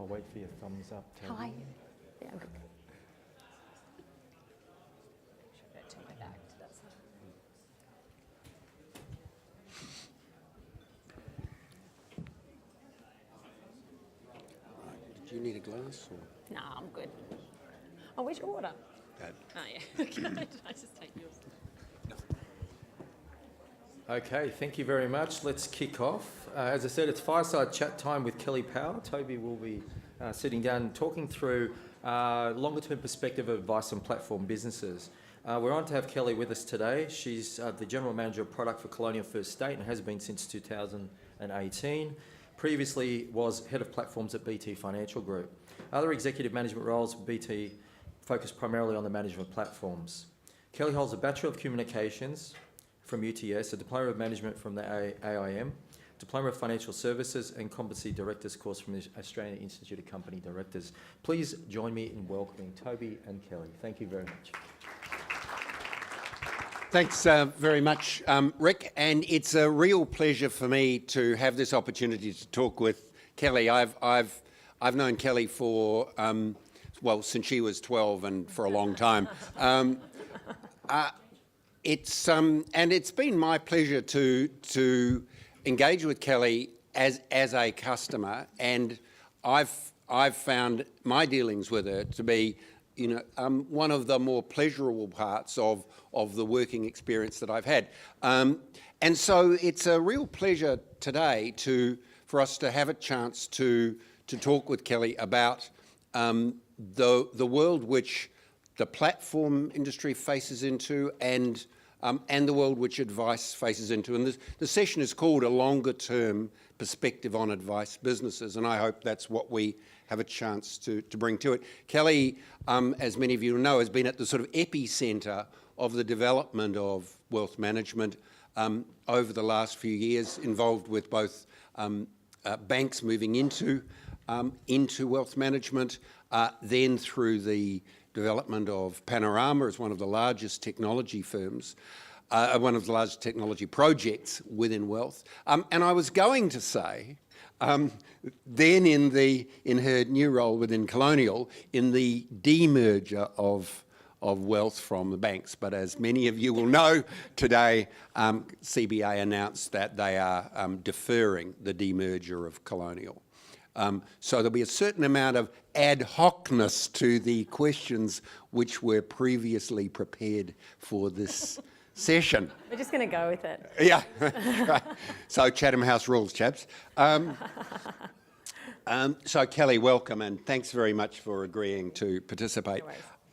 I'll wait for your thumbs up, Kelly. How are you? Yeah, I'm good. Should I turn my back to that side? Do you need a glass? Or? No, I'm good. Oh, where's your water? Oh, yeah. Okay. I just take yours. Okay, thank you very much. Let's kick off. As I said, it's fireside chat time with Kelly Power. Toby will be sitting down talking through longer-term perspective of advice on platform businesses. We're on to have Kelly with us today. She's the General Manager of Product for Colonial First State and has been since 2018. Previously was Head of Platforms at BT Financial Group. Other executive management roles for BT focus primarily on the management of platforms. Kelly holds a Bachelor of Communications from UTS, a Diploma of Management from the AIM, Diploma of Financial Services and Competency Directors course from the Australian Institute of Company Directors. Please join me in welcoming Toby and Kelly. Thank you very much. Thanks very much, Rick, and it's a real pleasure for me to have this opportunity to talk with Kelly. I've known Kelly for well, since she was 12 and for a long time. It's been my pleasure to engage with Kelly as a customer, and I've found my dealings with her to be, one of the more pleasurable parts of the working experience that I've had. And so it's a real pleasure today for us to have a chance to talk with Kelly about the world which the platform industry faces into and the world which advice faces into. And the session is called A Longer Term Perspective on Advice Businesses, and I hope that's what we have a chance to bring to it. Kelly, as many of you know, has been at the sort of epicentre of the development of wealth management over the last few years, involved with both banks moving into wealth management, then through the development of Panorama as one of the largest technology firms, one of the largest technology projects within wealth. And I was going to say, then in her new role within Colonial, in the demerger of wealth from the banks. But as many of you will know, today CBA announced that they are deferring the demerger of Colonial. So there'll be a certain amount of ad hocness to the questions which were previously prepared for this session. We're just going to go with it. Yeah, right. So Chatham House rules, chaps. So Kelly, welcome, and thanks very much for agreeing to participate.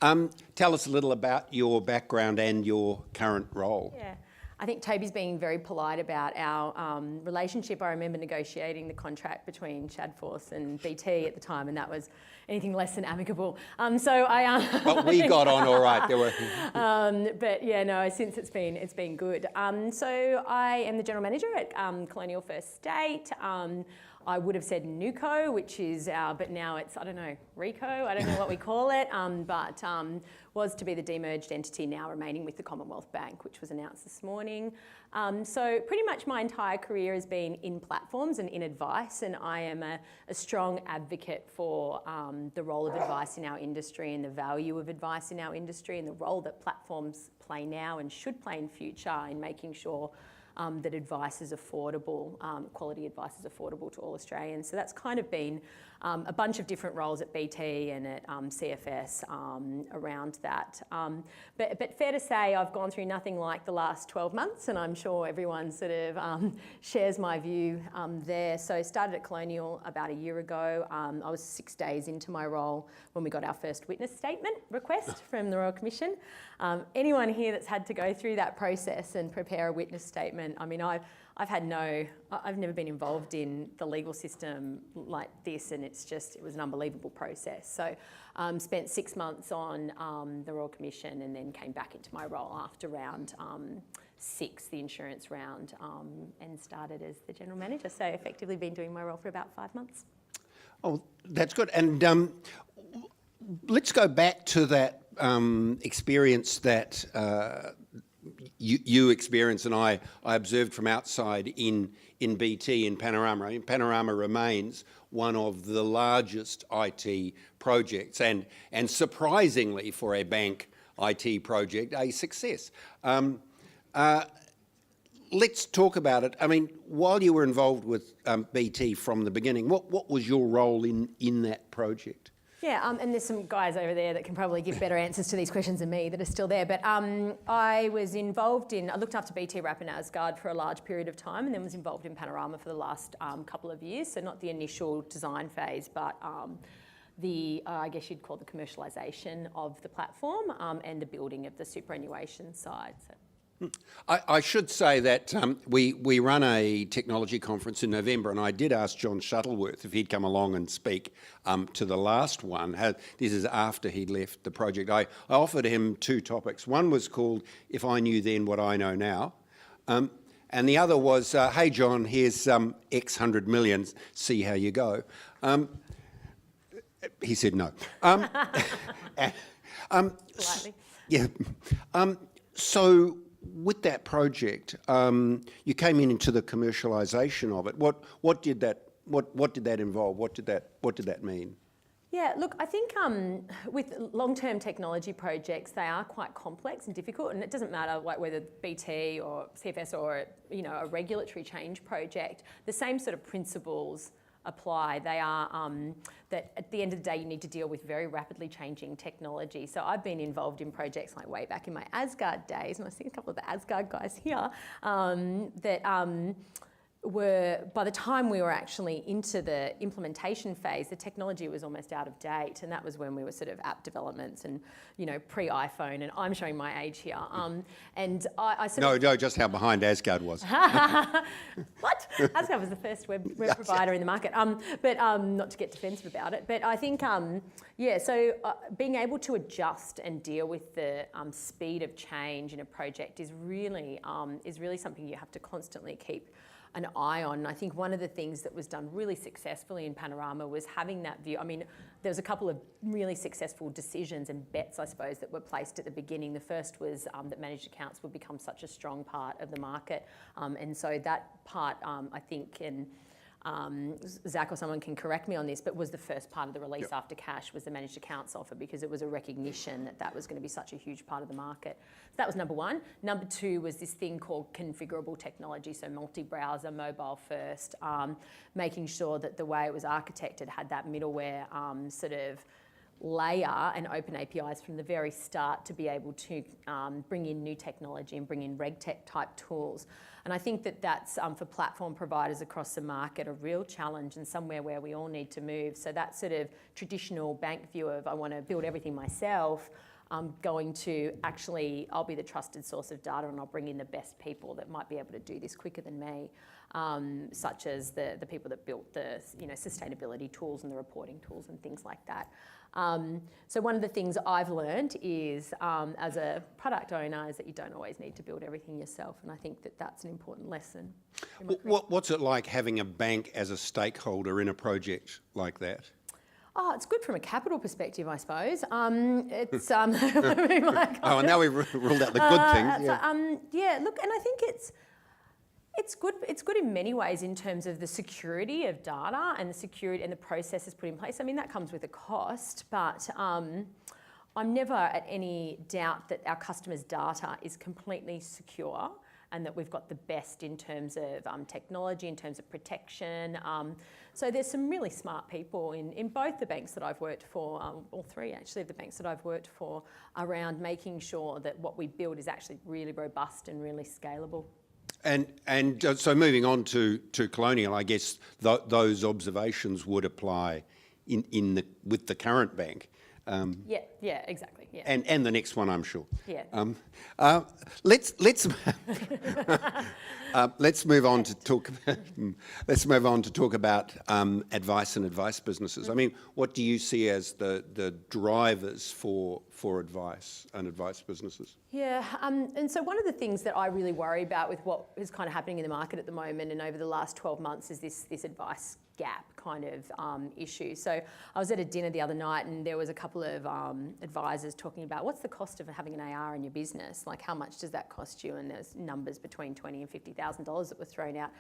No worries. Tell us a little about your background and your current role. Yeah. I think Toby's being very polite about our relationship. I remember negotiating the contract between Shadforth and BT at the time, and that was anything less than amicable. But we got on all right. There were. But yeah, no. Since it's been good. So I am the general manager at Colonial First State. I would have said Nuco, which is but now it's, I don't know, Rico, I don't know what we call it, but was to be the demerged entity, now remaining with the Commonwealth Bank, which was announced this morning. So pretty much my entire career has been in platforms and in advice, and I am a strong advocate for the role of advice in our industry and the value of advice in our industry and the role that platforms play now and should play in future in making sure that advice is affordable, quality advice is affordable to all Australians. So that's kind of been a bunch of different roles at BT and at CFS around that. But fair to say I've gone through nothing like the last 12 months, and I'm sure everyone sort of shares my view there. So I started at Colonial about a year ago. I was 6 days into my role when we got our first witness statement request from the Royal Commission. Anyone here that's had to go through that process and prepare a witness statement, I mean, I've never been involved in the legal system like this, and it was an unbelievable process. So spent 6 months on the Royal Commission and then came back into my role after round 6, the insurance round, and started as the general manager. So effectively been doing my role for about 5 months. Oh, that's good. And let's go back to that experience that you experience and I observed from outside in BT in Panorama. I mean, Panorama remains one of the largest IT projects and surprisingly for a bank IT project, a success. Let's talk about it. I mean, while you were involved with BT from the beginning, what was your role in that project? Yeah, and there's some guys over there that can probably give better answers to these questions than me that are still there. But I was involved I looked after BT Wrap and Asgard for a large period of time and then was involved in Panorama for the last couple of years. So not the initial design phase, but I guess you'd call the commercialisation of the platform and the building of the superannuation side. So. I should say that we run a technology conference in November, and I did ask John Shuttleworth if he'd come along and speak to the last one. This is after he'd left the project. I offered him two topics. One was called "If I Knew Then What I Know Now," and the other was, "Hey John, here's X 100 million. See how you go." He said no. Slightly. Yeah. So. With that project, you came into the commercialisation of it. What did that involve? What did that mean? Yeah, look, I think with long-term technology projects, they are quite complex and difficult, and it doesn't matter whether BT or CFS or a regulatory change project. The same sort of principles apply. They are that at the end of the day you need to deal with very rapidly changing technology. So I've been involved in projects like way back in my Asgard days, and I see a couple of the Asgard guys here, that were, by the time we were actually into the implementation phase, the technology was almost out of date, and that was when we were sort of app developments and pre-iPhone, and I'm showing my age here. And I sort No, just how behind Asgard was. What? Asgard was the first web provider in the market. But not to get defensive about it, but I think so being able to adjust and deal with the speed of change in a project is really something you have to constantly keep an eye on. And I think one of the things that was done really successfully in Panorama was having that view. I mean, there was a couple of really successful decisions and bets, I suppose, that were placed at the beginning. The first was that managed accounts would become such a strong part of the market. And so that part, I think, and Zach or someone can correct me on this, but was the first part of the release after cash was the managed accounts offer, because it was a recognition that that was going to be such a huge part of the market. So that was number one. Number two was this thing called configurable technology, so multi-browser, mobile first, making sure that the way it was architected had that middleware sort of layer and open APIs from the very start to be able to bring in new technology and bring in RegTech type tools. And I think that that's, for platform providers across the market, a real challenge and somewhere where we all need to move. So that sort of traditional bank view of I want to build everything myself, I'm going to actually, I'll be the trusted source of data and I'll bring in the best people that might be able to do this quicker than me, such as the people that built the sustainability tools and the reporting tools and things like that. So one of the things I've learned is, as a product owner, is that you don't always need to build everything yourself, and I think that that's an important lesson. What's it like having a bank as a stakeholder in a project like that? Oh, it's good from a capital perspective, I suppose. It's Oh, and now we've ruled out the good things. Yeah, look, and I think it's good. It's good in many ways in terms of the security of data and the security and the processes put in place. I mean, that comes with a cost, but I'm never at any doubt that our customers' data is completely secure and that we've got the best in terms of technology, in terms of protection. So there's some really smart people in both the banks that I've worked for, all three actually of the banks that I've worked for, around making sure that what we build is actually really robust and really scalable. And so moving on to Colonial, I guess those observations would apply with the current bank. Yeah, exactly. Yeah. And the next one, I'm sure. Yeah. Let's move on to talk. Let's move on to talk about advice and advice businesses. I mean, what do you see as the drivers for advice and advice businesses? Yeah, and so one of the things that I really worry about with what is kind of happening in the market at the moment and over the last 12 months is this advice gap kind of issue. So I was at a dinner the other night and there was a couple of advisors talking about what's the cost of having an AR in your business? Like how much does that cost you? And there's numbers between $20,000 and $50,000 that were thrown out.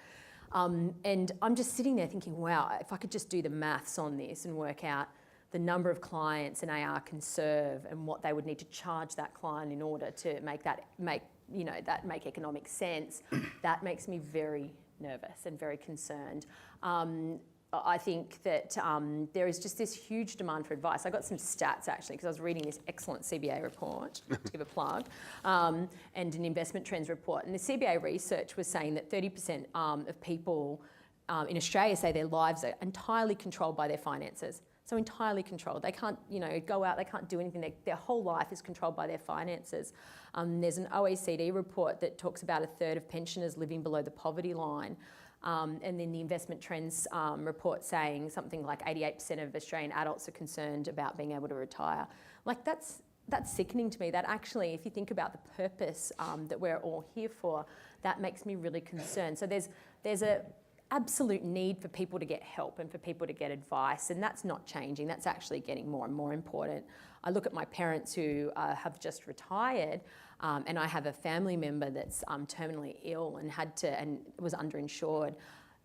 And I'm just sitting there thinking, wow, if I could just do the maths on this and work out the number of clients an AR can serve and what they would need to charge that client in order to make economic sense, that makes me very nervous and very concerned. I think that there is just this huge demand for advice. I got some stats actually because I was reading this excellent CBA report, to give a plug, and an investment trends report. And the CBA research was saying that 30% of people in Australia say their lives are entirely controlled by their finances. So entirely controlled. They can't, go out, they can't do anything. Their whole life is controlled by their finances. There's an OECD report that talks about a third of pensioners living below the poverty line. And then the investment trends report saying something like 88% of Australian adults are concerned about being able to retire. Like that's sickening to me. That actually, if you think about the purpose that we're all here for, that makes me really concerned. So there's a absolute need for people to get help and for people to get advice, and that's not changing. That's actually getting more and more important. I look at my parents who have just retired, and I have a family member that's terminally ill and was underinsured.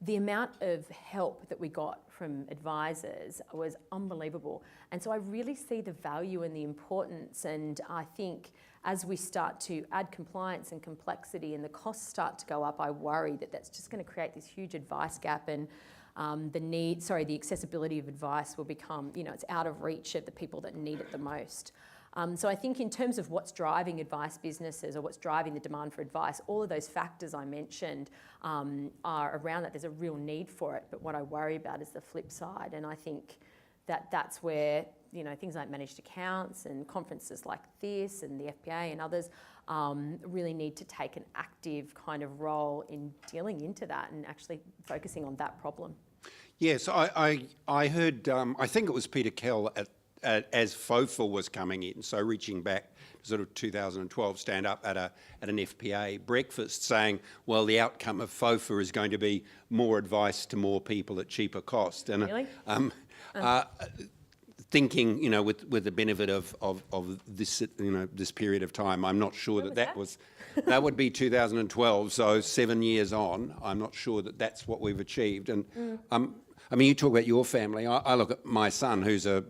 The amount of help that we got from advisors was unbelievable. And so I really see the value and the importance, and I think as we start to add compliance and complexity and the costs start to go up, I worry that that's just going to create this huge advice gap, and the accessibility of advice will become, it's out of reach of the people that need it the most. So I think in terms of what's driving advice businesses or what's driving the demand for advice, all of those factors I mentioned are around that. There's a real need for it, but what I worry about is the flip side, and I think that's where things like managed accounts and conferences like this and the FPA and others really need to take an active kind of role in dealing into that and actually focusing on that problem. Yes, I heard, I think it was Peter Kell as FOFA was coming in, so reaching back to sort of 2012, stand up at an FPA breakfast saying, well, the outcome of FOFA is going to be more advice to more people at cheaper cost. And Really? Thinking, with the benefit of this, this period of time, I'm not sure that would be 2012. So 7 years on, I'm not sure that that's what we've achieved. And you talk about your family. I look at my son, who's a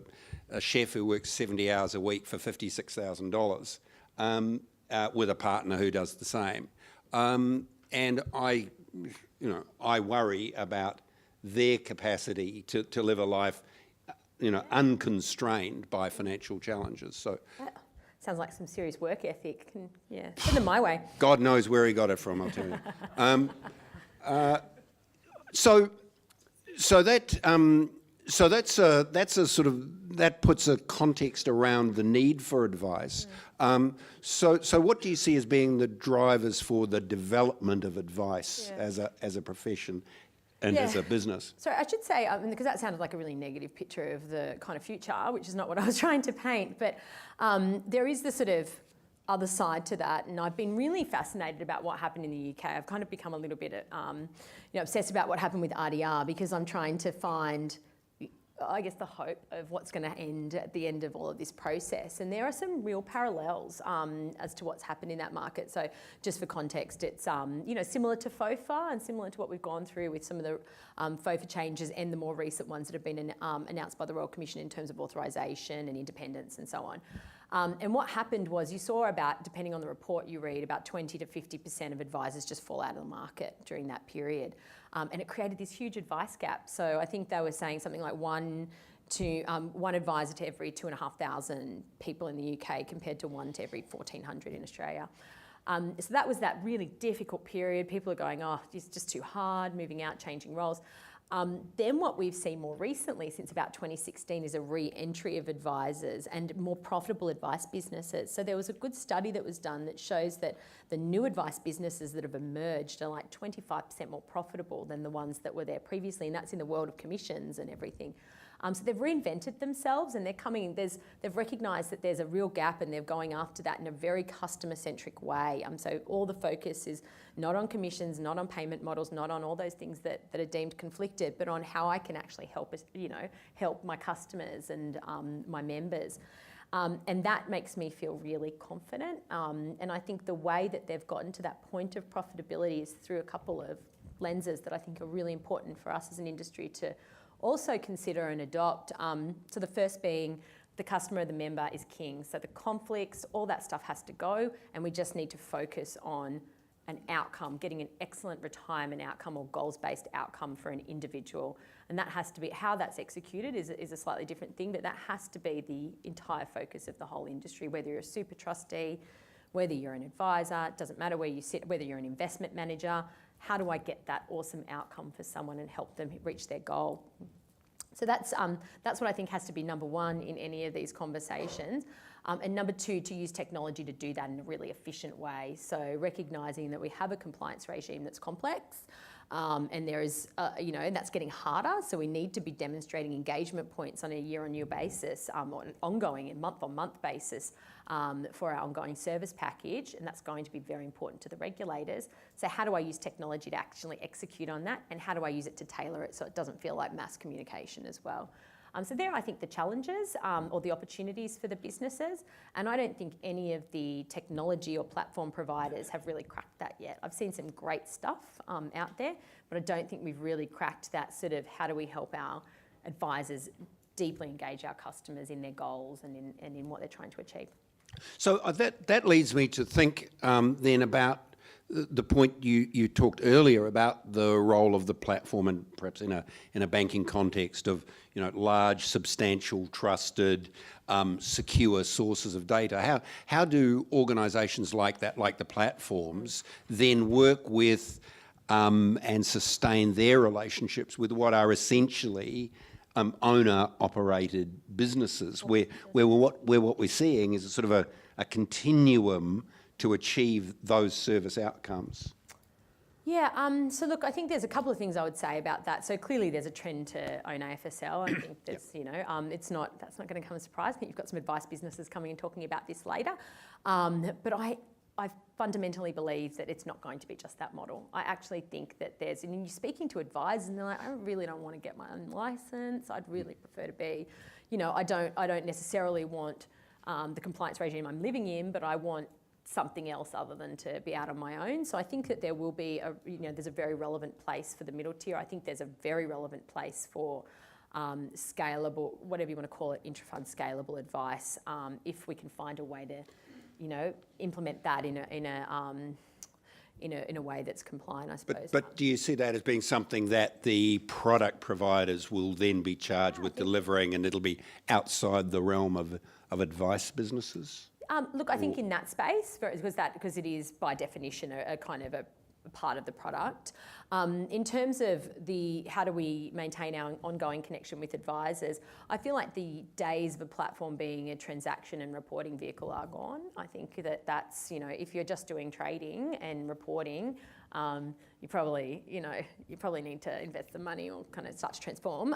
chef who works 70 hours a week for $56,000, with a partner who does the same. And I worry about their capacity to live a life unconstrained by financial challenges. So that sounds like some serious work ethic. Send them my way. God knows where he got it from, I'll tell you. So that's a sort of, that puts a context around the need for advice. So what do you see as being the drivers for the development of advice as a profession? And as a business. So I should say, because that sounded like a really negative picture of the kind of future, which is not what I was trying to paint, but there is the sort of other side to that, and I've been really fascinated about what happened in the UK. I've kind of become a little bit obsessed about what happened with RDR because I'm trying to find, I guess, the hope of what's going to end at the end of all of this process. And there are some real parallels as to what's happened in that market. So just for context, it's similar to FOFA and similar to what we've gone through with some of the FOFA changes and the more recent ones that have been announced by the Royal Commission in terms of authorisation and independence and so on. And what happened was you saw about, depending on the report you read, about 20 to 50% of advisors just fall out of the market during that period. And it created this huge advice gap. So I think they were saying something like one advisor to every 2,500 people in the UK compared to one to every 1,400 in Australia. So that was that really difficult period. People are going, oh, it's just too hard, moving out, changing roles. Then what we've seen more recently, since about 2016, is a re-entry of advisors and more profitable advice businesses. So there was a good study that was done that shows that the new advice businesses that have emerged are like 25% more profitable than the ones that were there previously, and that's in the world of commissions and everything. So they've reinvented themselves, and they've recognised that there's a real gap, and they're going after that in a very customer-centric way. So all the focus is not on commissions, not on payment models, not on all those things that are deemed conflicted, but on how I can actually help my customers and my members. And that makes me feel really confident. And I think the way that they've gotten to that point of profitability is through a couple of lenses that I think are really important for us as an industry to also consider and adopt. So the first being the customer, the member is king. So the conflicts, all that stuff has to go, and we just need to focus on an outcome, getting an excellent retirement outcome or goals-based outcome for an individual. And that has to be, how that's executed is a slightly different thing, but that has to be the entire focus of the whole industry, whether you're a super trustee, whether you're an advisor, it doesn't matter where you sit, whether you're an investment manager, how do I get that awesome outcome for someone and help them reach their goal? So that's what I think has to be number one in any of these conversations. And number two, to use technology to do that in a really efficient way. So recognising that we have a compliance regime that's complex, and there is, and that's getting harder. So we need to be demonstrating engagement points on a year-on-year basis, on an ongoing and month-on-month basis for our ongoing service package, and that's going to be very important to the regulators. So how do I use technology to actually execute on that, and how do I use it to tailor it so it doesn't feel like mass communication as well? So there, I think, the challenges or the opportunities for the businesses, and I don't think any of the technology or platform providers have really cracked that yet. I've seen some great stuff out there, but I don't think we've really cracked that sort of how do we help our advisors deeply engage our customers in their goals and in what they're trying to achieve. So that leads me to think then about the point you talked earlier about the role of the platform, and perhaps in a banking context of large, substantial, trusted, secure sources of data. How do organisations like that, like the platforms, then work with and sustain their relationships with what are essentially owner-operated businesses, where what we're seeing is a sort of a continuum to achieve those service outcomes? Yeah, so look, I think there's a couple of things I would say about that. So clearly there's a trend to own AFSL. I think there's, that's not going to come as a surprise. I think you've got some advice businesses coming and talking about this later. But I fundamentally believe that it's not going to be just that model. I actually think that and you're speaking to advisors and they're like, I really don't want to get my own license. I'd really prefer to be, I don't necessarily want the compliance regime I'm living in, but I want something else other than to be out on my own. So I think that there will be there's a very relevant place for the middle tier. I think there's a very relevant place for scalable, whatever you want to call it, intra-fund scalable advice, if we can find a way to, implement that in a way that's compliant, I suppose. But do you see that as being something that the product providers will then be charged with delivering, and it'll be outside the realm of advice businesses? Look, I think in that space, because it is by definition a kind of a part of the product. In terms of how do we maintain our ongoing connection with advisors, I feel like the days of a platform being a transaction and reporting vehicle are gone. I think that's, if you're just doing trading and reporting, you probably need to invest the money or kind of start to transform,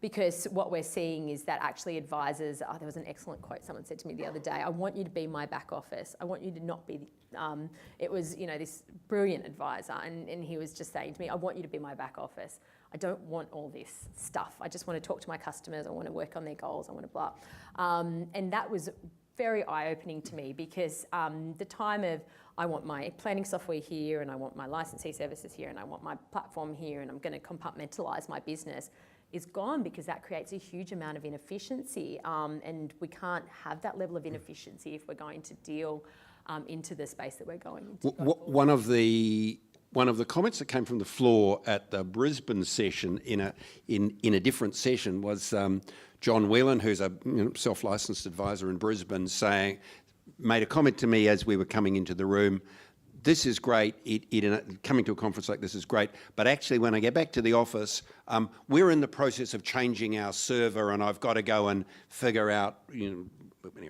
because what we're seeing is that actually advisors, there was an excellent quote someone said to me the other day, I want you to be my back office. I want you to not be, it was, this brilliant advisor, and he was just saying to me, I want you to be my back office. I don't want all this stuff. I just want to talk to my customers. I want to work on their goals. I want to blah. And that was very eye-opening to me, because the time of I want my planning software here, and I want my licensee services here, and I want my platform here, and I'm going to compartmentalise my business is gone, because that creates a huge amount of inefficiency, and we can't have that level of inefficiency if we're going to deal into the space that we're going into. One of the comments that came from the floor at the Brisbane session in a different session was John Whelan, who's a self-licensed advisor in Brisbane, made a comment to me as we were coming into the room. This is great. Coming to a conference like this is great. But actually, when I get back to the office, we're in the process of changing our server, and I've got to go and figure out,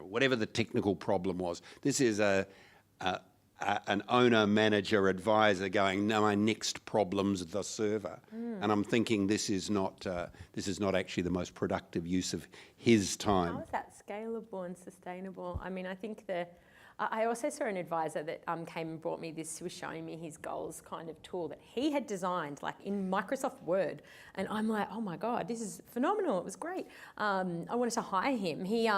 whatever the technical problem was. This is a an owner, manager, advisor going, no, my next problem's the server. And I'm thinking this is not actually the most productive use of his time. How is that scalable and sustainable? I mean, I think I also saw an advisor that came and brought me this, was showing me his goals kind of tool that he had designed like in Microsoft Word. And I'm like, oh my God, this is phenomenal. It was great. I wanted to hire him. He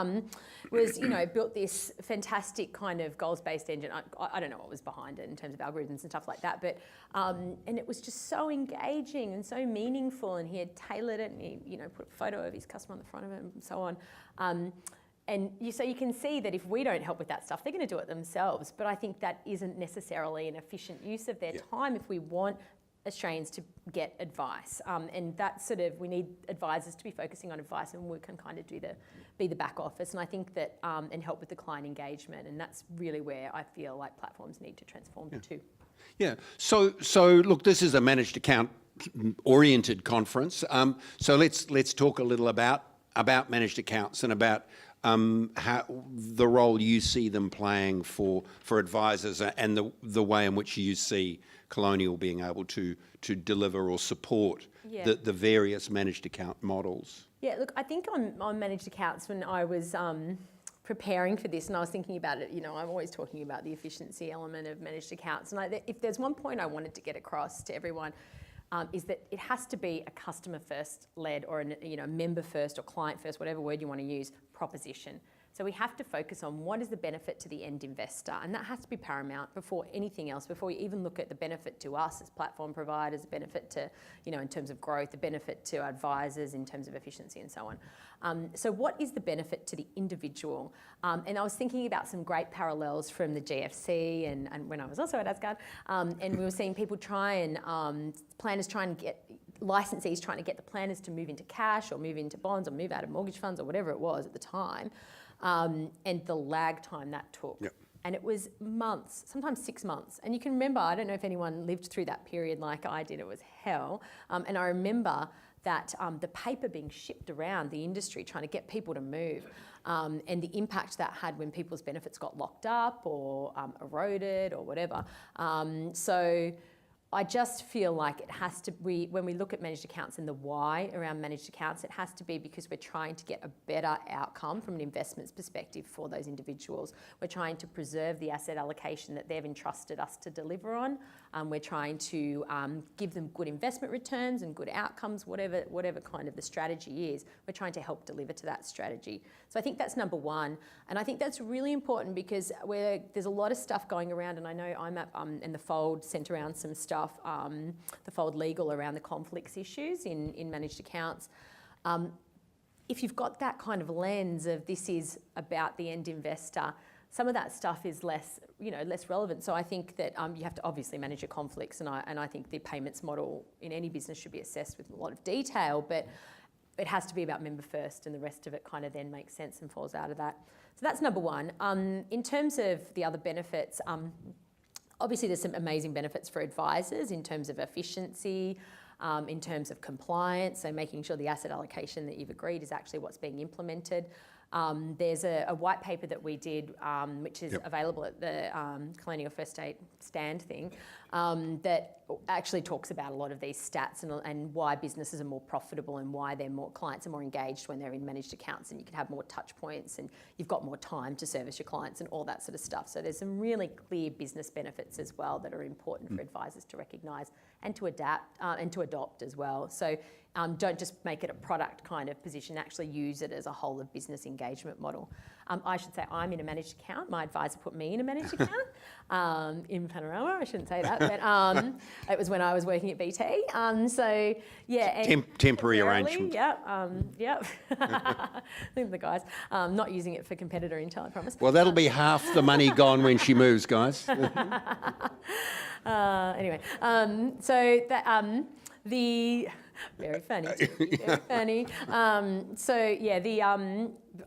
was, built this fantastic kind of goals-based engine. I don't know what was behind it in terms of algorithms and stuff like that, but, and it was just so engaging and so meaningful, and he had tailored it, and he, put a photo of his customer on the front of it and so on. So you can see that if we don't help with that stuff, they're going to do it themselves. But I think that isn't necessarily an efficient use of their time if we want Australians to get advice. And that's we need advisors to be focusing on advice, and we can kind of be the back office. And I think that, and help with the client engagement. And that's really where I feel like platforms need to transform to. Yeah. So look, this is a managed account oriented conference. So let's talk a little about managed accounts and about how the role you see them playing for advisors, and the way in which you see Colonial being able to deliver or support the various managed account models. Yeah, look, I think on managed accounts, when I was preparing for this and I was thinking about it, I'm always talking about the efficiency element of managed accounts. And if there's one point I wanted to get across to everyone, is that it has to be a customer first led, or a member first or client first, whatever word you want to use, proposition. So we have to focus on what is the benefit to the end investor, and that has to be paramount before anything else, before we even look at the benefit to us as platform providers, the benefit to, in terms of growth, the benefit to advisors in terms of efficiency and so on. So what is the benefit to the individual? And I was thinking about some great parallels from the GFC and when I was also at Asgard, and we were seeing people try and, planners try and get, licensees trying to get the planners to move into cash or move into bonds or move out of mortgage funds or whatever it was at the time, and the lag time that took. Yep. And it was months, sometimes 6 months. And you can remember, I don't know if anyone lived through that period like I did, it was hell. And I remember that the paper being shipped around the industry trying to get people to move, and the impact that had when people's benefits got locked up or eroded or whatever. So I just feel like it has to be, when we look at managed accounts and the why around managed accounts, it has to be because we're trying to get a better outcome from an investments perspective for those individuals. We're trying to preserve the asset allocation that they've entrusted us to deliver on. We're trying to give them good investment returns and good outcomes, whatever kind of the strategy is. We're trying to help deliver to that strategy. So I think that's number one. And I think that's really important because there's a lot of stuff going around, and I know IMAP and the Fold sent around some stuff, the Fold Legal, around the conflicts issues in managed accounts. If you've got that kind of lens of this is about the end investor, some of that stuff is less relevant. So I think that you have to obviously manage your conflicts, and I think the payments model in any business should be assessed with a lot of detail, but it has to be about member first, and the rest of it kind of then makes sense and falls out of that. So that's number one. In terms of the other benefits, obviously there's some amazing benefits for advisors in terms of efficiency, in terms of compliance, so making sure the asset allocation that you've agreed is actually what's being implemented. There's a white paper that we did, which is available at the Colonial First State stand thing, that actually talks about a lot of these stats and why businesses are more profitable and why clients are more engaged when they're in managed accounts, and you can have more touch points and you've got more time to service your clients and all that sort of stuff. So there's some really clear business benefits as well that are important for advisors to recognise and to adapt and to adopt as well. So don't just make it a product kind of position, actually use it as a whole of business engagement model. I should say I'm in a managed account. My advisor put me in a managed account in Panorama. I shouldn't say that, but it was when I was working at BT. So yeah. Temporary arrangement. Yep. Leave the guys. Not using it for competitor intel, I promise. Well, that'll be half the money gone when she moves, guys. Anyway, so that very funny. Very funny. So yeah,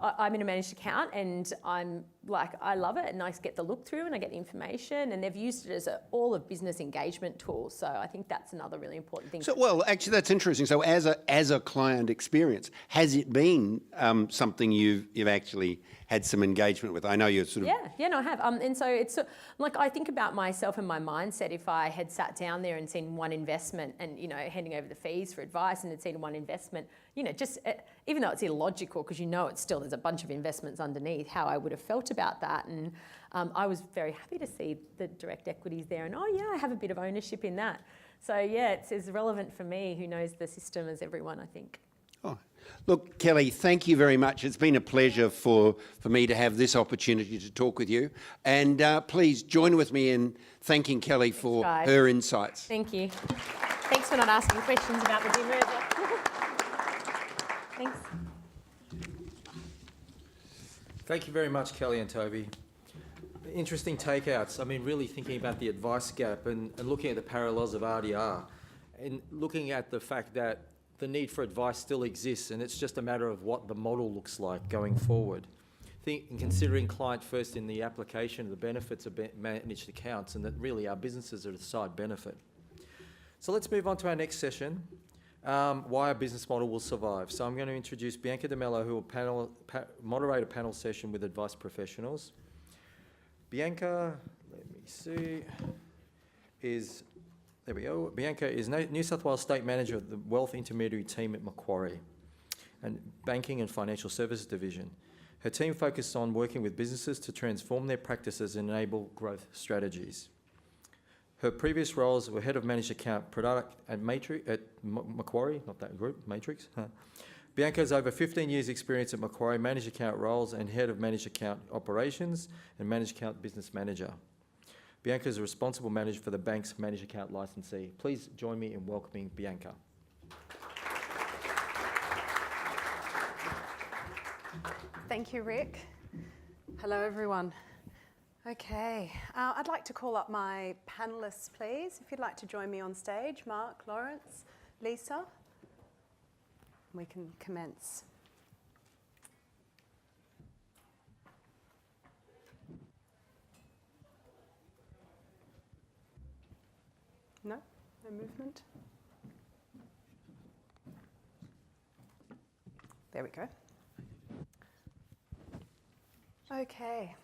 I'm in a managed account and I'm like, I love it and I get the look through and I get the information, and they've used it as all of business engagement tool. So I think that's another really important thing. So, well, actually, that's interesting. So, as a client experience, has it been something you've actually had some engagement with? I know you're sort of... Yeah, no, I have. And so it's like, I think about myself and my mindset. If I had sat down there and seen one investment and, you know, handing over the fees for advice and had seen one investment, you know, just even though it's illogical, because you know it's still, there's a bunch of investments underneath, how I would have felt about that. And I was very happy to see the direct equities there and, oh yeah, I have a bit of ownership in that. So yeah, it's as relevant for me who knows the system as everyone, I think. Oh. Look, Kelly, thank you very much. It's been a pleasure for me to have this opportunity to talk with you. And please join with me in thanking Kelly for her insights. Thank you. Thanks for not asking questions about the demerger. Thanks. Thank you very much, Kelly and Toby. Interesting takeouts. I mean, really thinking about the advice gap and looking at the parallels of RDR and looking at the fact that the need for advice still exists, and it's just a matter of what the model looks like going forward. Considering client first in the application of the benefits of managed accounts, and that really our businesses are the side benefit. So let's move on to our next session, why a business model will survive. So I'm going to introduce Bianca DeMello, who will moderate a panel session with advice professionals. Bianca, let me see, there we go. Bianca is New South Wales State Manager of the Wealth Intermediary Team at Macquarie and Banking and Financial Services Division. Her team focuses on working with businesses to transform their practices and enable growth strategies. Her previous roles were Head of Managed Account Product at Macquarie, not that group, Matrix. Bianca has over 15 years experience at Macquarie, Managed Account roles and Head of Managed Account Operations and Managed Account Business Manager. Bianca is a responsible manager for the bank's managed account licensee. Please join me in welcoming Bianca. Thank you, Rick. Hello, everyone. Okay, I'd like to call up my panellists, please. If you'd like to join me on stage, Mark, Lawrence, Lisa. We can commence. No? No movement? There we go. Okay.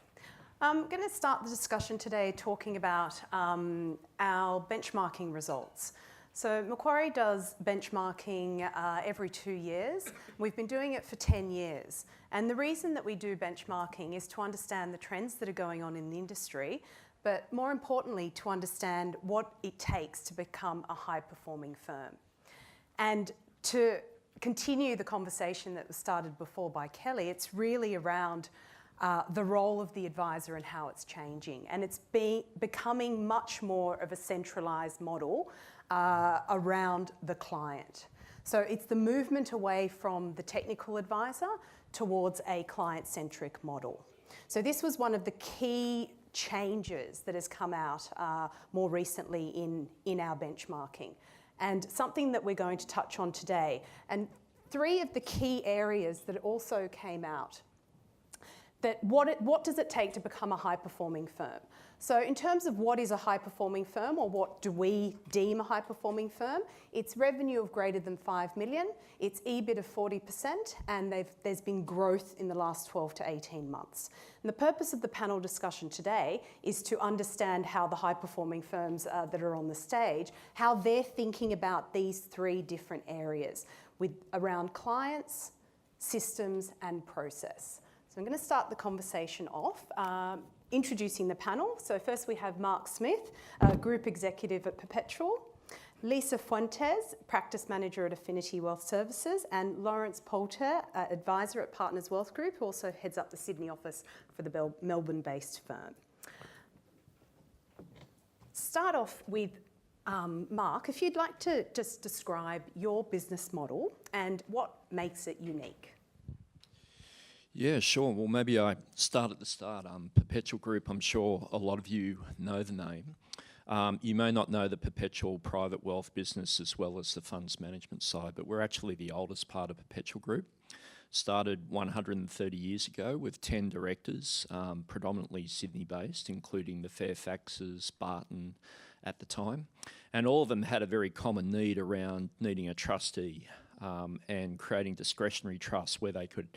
I'm going to start the discussion today talking about our benchmarking results. So Macquarie does benchmarking every 2 years. We've been doing it for 10 years. And the reason that we do benchmarking is to understand the trends that are going on in the industry, but more importantly, to understand what it takes to become a high-performing firm. And to continue the conversation that was started before by Kelly, it's really around the role of the advisor and how it's changing. And it's becoming much more of a centralised model around the client. So it's the movement away from the technical advisor towards a client-centric model. So this was one of the key changes that has come out more recently in our benchmarking, and something that we're going to touch on today. And 3 of the key areas that also came out, that what does it take to become a high-performing firm? So in terms of what is a high-performing firm, or what do we deem a high-performing firm, it's revenue of greater than 5 million, it's EBIT of 40%, and there's been growth in the last 12 to 18 months. And the purpose of the panel discussion today is to understand how the high-performing firms that are on the stage, how they're thinking about these 3 different areas around clients, systems, and process. So I'm going to start the conversation off, introducing the panel. So first we have Mark Smith, Group Executive at Perpetual, Lisa Fuentes, Practice Manager at Affinity Wealth Services, and Lawrence Poulter, Advisor at Partners Wealth Group, who also heads up the Sydney office for the Melbourne-based firm. Start off with Mark, if you'd like to just describe your business model and what makes it unique. Yeah, sure. Well, maybe I start at the start. Perpetual Group, I'm sure a lot of you know the name. You may not know the Perpetual private wealth business as well as the funds management side, but we're actually the oldest part of Perpetual Group. Started 130 years ago with 10 directors, predominantly Sydney-based, including the Fairfaxes, Barton at the time. And all of them had a very common need around needing a trustee and creating discretionary trusts where they could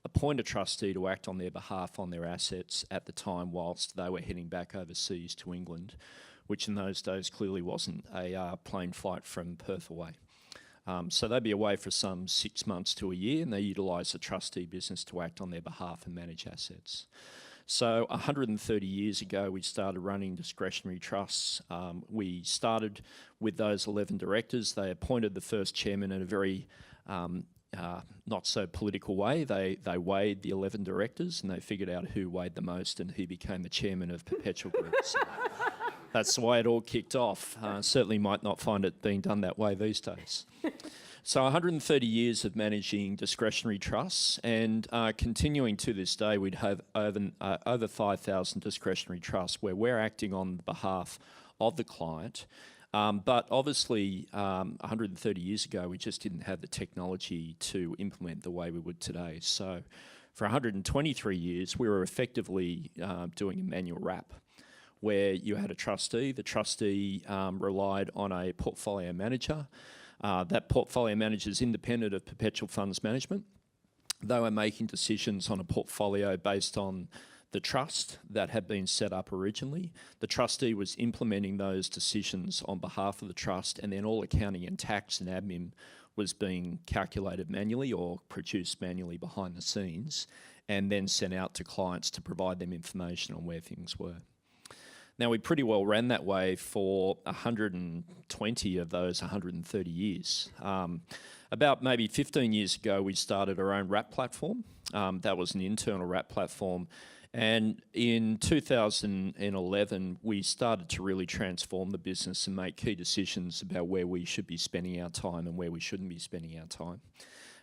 appoint a trustee to act on their behalf on their assets at the time whilst they were heading back overseas to England, which in those days clearly wasn't a plane flight from Perth away. So they'd be away for some 6 months to a year, and they utilised the trustee business to act on their behalf and manage assets. So 130 years ago, we started running discretionary trusts. We started with those 11 directors. They appointed the first chairman in a very not so political way. They weighed the 11 directors and they figured out who weighed the most, and he became the chairman of Perpetual Group. So that's the way it all kicked off. Certainly might not find it being done that way these days. So 130 years of managing discretionary trusts, and continuing to this day, we'd have over 5,000 discretionary trusts where we're acting on behalf of the client. But obviously, 130 years ago, we just didn't have the technology to implement the way we would today. So for 123 years, we were effectively doing a manual wrap, where you had a trustee. The trustee relied on a portfolio manager. That portfolio manager is independent of Perpetual Funds Management. They were making decisions on a portfolio based on the trust that had been set up originally. The trustee was implementing those decisions on behalf of the trust, and then all accounting and tax and admin was being calculated manually or produced manually behind the scenes, and then sent out to clients to provide them information on where things were. Now, we pretty well ran that way for 120 of those 130 years. About maybe 15 years ago, we started our own wrap platform. That was an internal wrap platform. And in 2011, we started to really transform the business and make key decisions about where we should be spending our time and where we shouldn't be spending our time,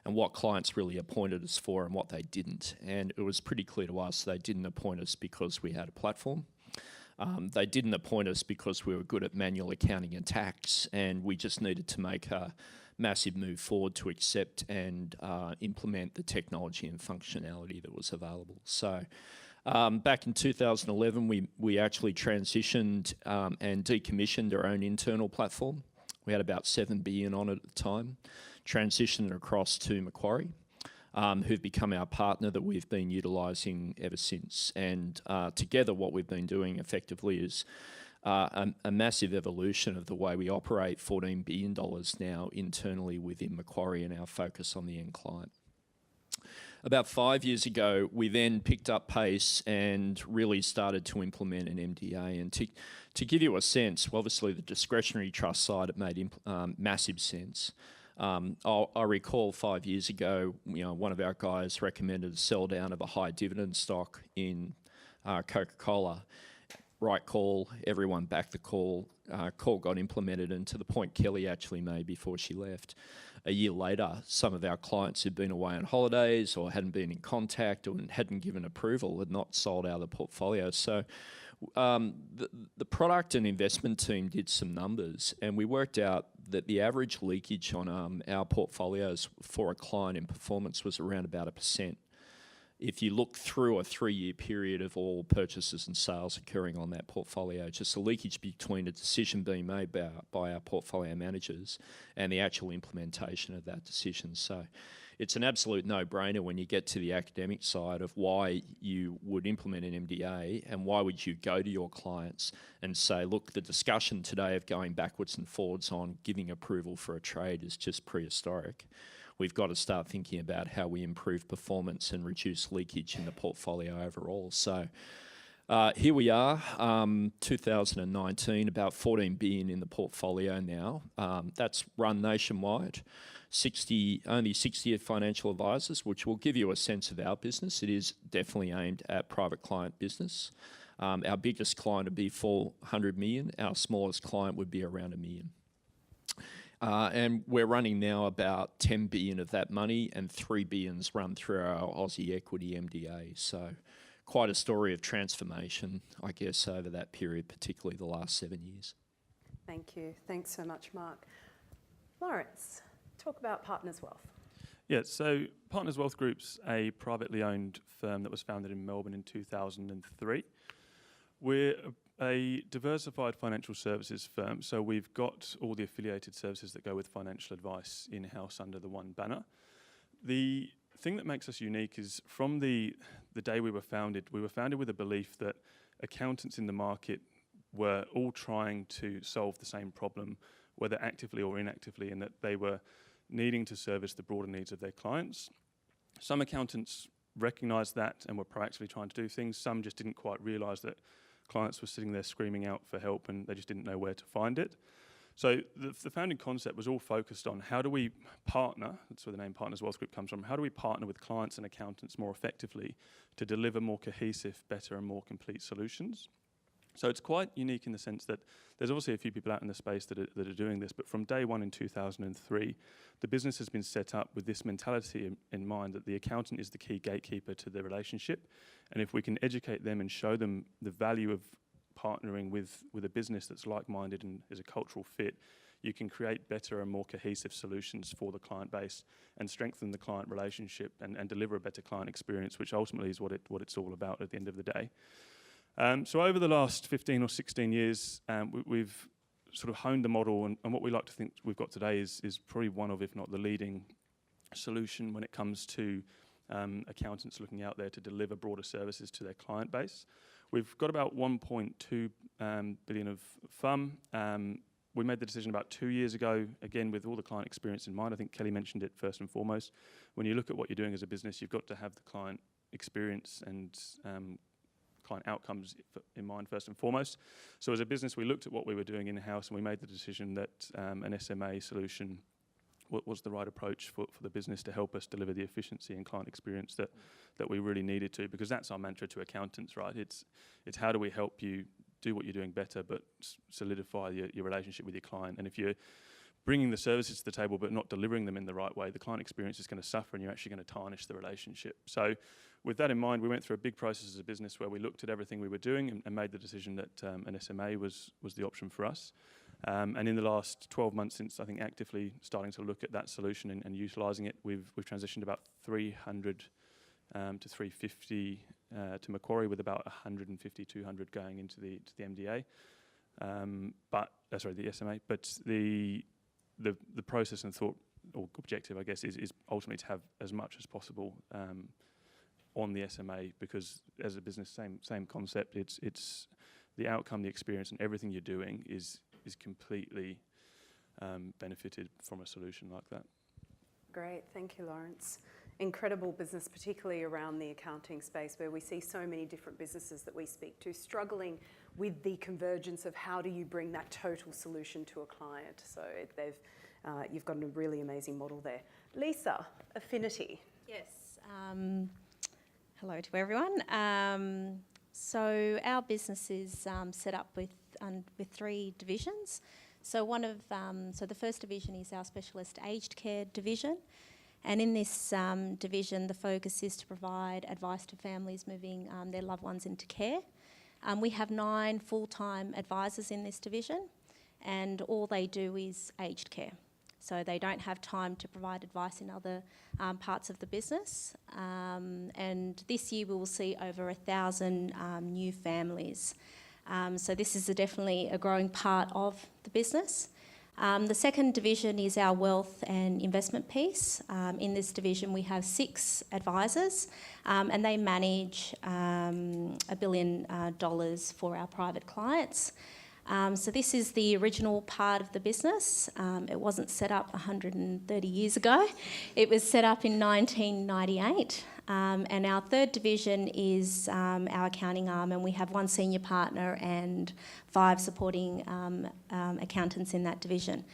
and what clients really appointed us for and what they didn't. And it was pretty clear to us they didn't appoint us because we had a platform. They didn't appoint us because we were good at manual accounting and tax, and we just needed to make a massive move forward to accept and implement the technology and functionality that was available. So back in 2011, we actually transitioned and decommissioned our own internal platform. We had about 7 billion on it at the time, transitioned across to Macquarie, who've become our partner that we've been utilising ever since. And together what we've been doing effectively is a massive evolution of the way we operate, $14 billion now internally within Macquarie, and our focus on the end client. About 5 years ago, we then picked up pace and really started to implement an MDA. And to give you a sense, obviously the discretionary trust side, it made massive sense. I recall 5 years ago, one of our guys recommended a sell down of a high dividend stock in Coca-Cola. Right call, everyone backed the call. Call got implemented, and to the point Kelly actually made before she left, a year later, some of our clients who'd been away on holidays or hadn't been in contact or hadn't given approval had not sold out of the portfolio. So the product and investment team did some numbers, and we worked out that the average leakage on our portfolios for a client in performance was around about 1%. If you look through a 3-year period of all purchases and sales occurring on that portfolio, just the leakage between a decision being made by our portfolio managers and the actual implementation of that decision. So it's an absolute no-brainer when you get to the academic side of why you would implement an MDA and why would you go to your clients and say, look, the discussion today of going backwards and forwards on giving approval for a trade is just prehistoric. We've got to start thinking about how we improve performance and reduce leakage in the portfolio overall. So here we are, 2019, about 14 billion in the portfolio now. That's run nationwide. Only 60 financial advisors, which will give you a sense of our business. It is definitely aimed at private client business. Our biggest client would be 400 million. Our smallest client would be around 1 million. And we're running now about 10 billion of that money, and 3 billion's run through our Aussie equity MDA. So quite a story of transformation, I guess, over that period, particularly the last 7 years. Thank you. Thanks so much, Mark. Lawrence, talk about Partners Wealth. Yeah, so Partners Wealth Group's a privately owned firm that was founded in Melbourne in 2003. We're a diversified financial services firm, so we've got all the affiliated services that go with financial advice in-house under the one banner. The thing that makes us unique is from the day we were founded with a belief that accountants in the market were all trying to solve the same problem, whether actively or inactively, and that they were needing to service the broader needs of their clients. Some accountants recognised that and were proactively trying to do things. Some just didn't quite realise that clients were sitting there screaming out for help and they just didn't know where to find it. So the founding concept was all focused on how do we partner, that's where the name Partners Wealth Group comes from, how do we partner with clients and accountants more effectively to deliver more cohesive, better and more complete solutions. So it's quite unique in the sense that there's obviously a few people out in the space that are doing this, but from day one in 2003, the business has been set up with this mentality in mind that the accountant is the key gatekeeper to the relationship. And if we can educate them and show them the value of partnering with a business that's like-minded and is a cultural fit, you can create better and more cohesive solutions for the client base and strengthen the client relationship and deliver a better client experience, which ultimately is what it's all about at the end of the day. So over the last 15 or 16 years, we've sort of honed the model, and what we like to think we've got today is probably one of, if not the leading solution when it comes to accountants looking out there to deliver broader services to their client base. We've got about 1.2 billion of FUM. We made the decision about 2 years ago, again, with all the client experience in mind. I think Kelly mentioned it first and foremost. When you look at what you're doing as a business, you've got to have the client experience and client outcomes in mind first and foremost. So as a business, we looked at what we were doing in-house and we made the decision that an SMA solution was the right approach for the business to help us deliver the efficiency and client experience that we really needed to, because that's our mantra to accountants, right? It's how do we help you do what you're doing better, but solidify your relationship with your client. And if you're bringing the services to the table but not delivering them in the right way, the client experience is going to suffer and you're actually going to tarnish the relationship. So with that in mind, we went through a big process as a business where we looked at everything we were doing and made the decision that an SMA was the option for us. And in the last 12 months, since I think actively starting to look at that solution and utilising it, we've transitioned about 300 to 350 to Macquarie, with about 150, 200 going into the MDA. The SMA. But the process and thought or objective, I guess, is ultimately to have as much as possible on the SMA, because as a business, same concept. It's the outcome, the experience, and everything you're doing is completely benefited from a solution like that. Great, thank you, Lawrence. Incredible business, particularly around the accounting space, where we see so many different businesses that we speak to struggling with the convergence of how do you bring that total solution to a client. So you've got a really amazing model there. Lisa, Affinity. Yes. Hello to everyone. So our business is set up with 3 divisions. So the first division is our specialist aged care division, and in this division, the focus is to provide advice to families moving their loved ones into care. We have 9 full-time advisors in this division, and all they do is aged care. So they don't have time to provide advice in other parts of the business. And this year we will see over 1,000 new families. So this is definitely a growing part of the business. The second division is our wealth and investment piece. In this division we have 6 advisors, and they manage $1 billion for our private clients. So this is the original part of the business. It wasn't set up 130 years ago. It was set up in 1998. And our third division is our accounting arm, and we have 1 senior partner and 5 supporting accountants in that division.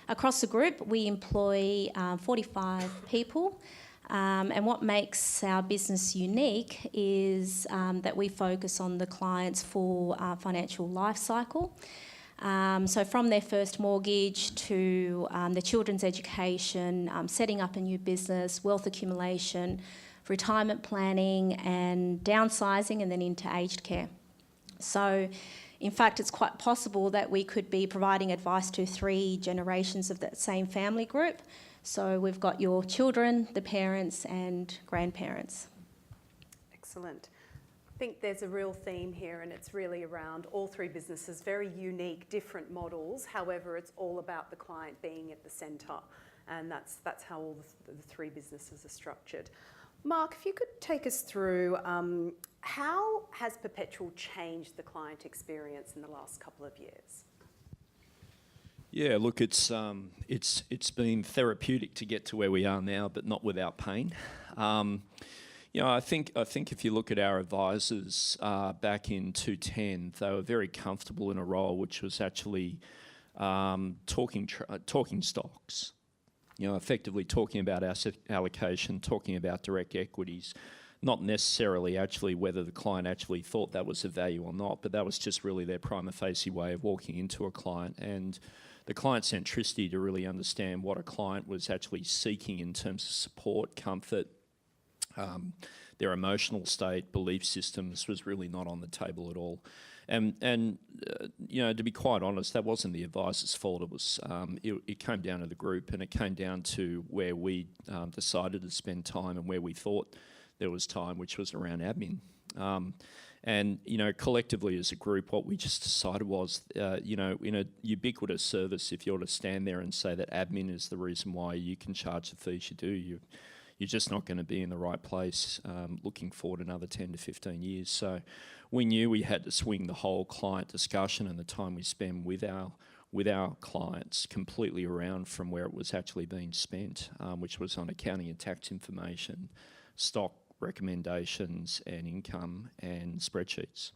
Across the group, we employ 45 people. And what makes our business unique is that we focus on the client's full financial life cycle. So from their first mortgage to their children's education, setting up a new business, wealth accumulation, retirement planning and downsizing, and then into aged care. So in fact, it's quite possible that we could be providing advice to 3 generations of that same family group. So we've got your children, the parents and grandparents. Excellent. I think there's a real theme here, and it's really around all three businesses, very unique, different models. However, it's all about the client being at the centre, and that's how all the three businesses are structured. Mark, if you could take us through how has Perpetual changed the client experience in the last couple of years? Yeah, look, it's been therapeutic to get to where we are now, but not without pain. I think if you look at our advisors back in 2010, they were very comfortable in a role which was actually talking stocks. Effectively talking about asset allocation, talking about direct equities, not necessarily actually whether the client actually thought that was of value or not, but that was just really their prima facie way of walking into a client, and the client centricity to really understand what a client was actually seeking in terms of support, comfort, their emotional state, belief systems was really not on the table at all. And to be quite honest, that wasn't the advisor's fault. It was it came down to the group, and it came down to where we decided to spend time and where we thought there was time, which was around admin. And collectively as a group, what we just decided was, in a ubiquitous service, if you're to stand there and say that admin is the reason why you can charge the fees you do, you're just not going to be in the right place looking forward another 10 to 15 years. So we knew we had to swing the whole client discussion and the time we spend with our clients completely around from where it was actually being spent, which was on accounting and tax information, stock recommendations and income and spreadsheets.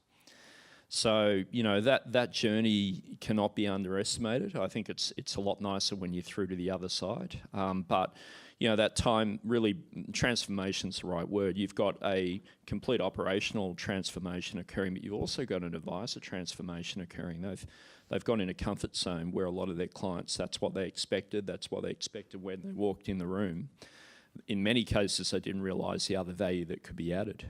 So that journey cannot be underestimated. I think it's a lot nicer when you're through to the other side. But that time really, transformation's the right word. You've got a complete operational transformation occurring, but you've also got an advisor transformation occurring. They've gone in a comfort zone where a lot of their clients, that's what they expected. That's what they expected when they walked in the room. In many cases, they didn't realise the other value that could be added,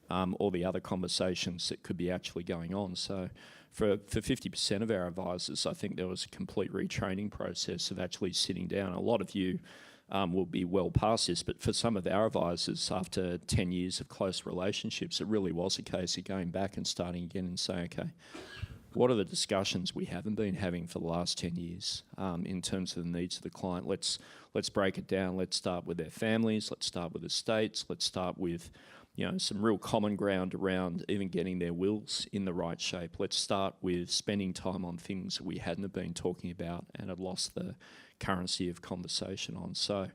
or the other conversations that could be actually going on. So for 50% of our advisors, I think there was a complete retraining process of actually sitting down. A lot of you will be well past this, but for some of our advisors, after 10 years of close relationships, it really was a case of going back and starting again and saying, okay, what are the discussions we haven't been having for the last 10 years in terms of the needs of the client? Let's break it down. Let's start with their families. Let's start with estates. Let's start with some real common ground around even getting their wills in the right shape. Let's start with spending time on things that we hadn't been talking about and had lost the currency of conversation on. So,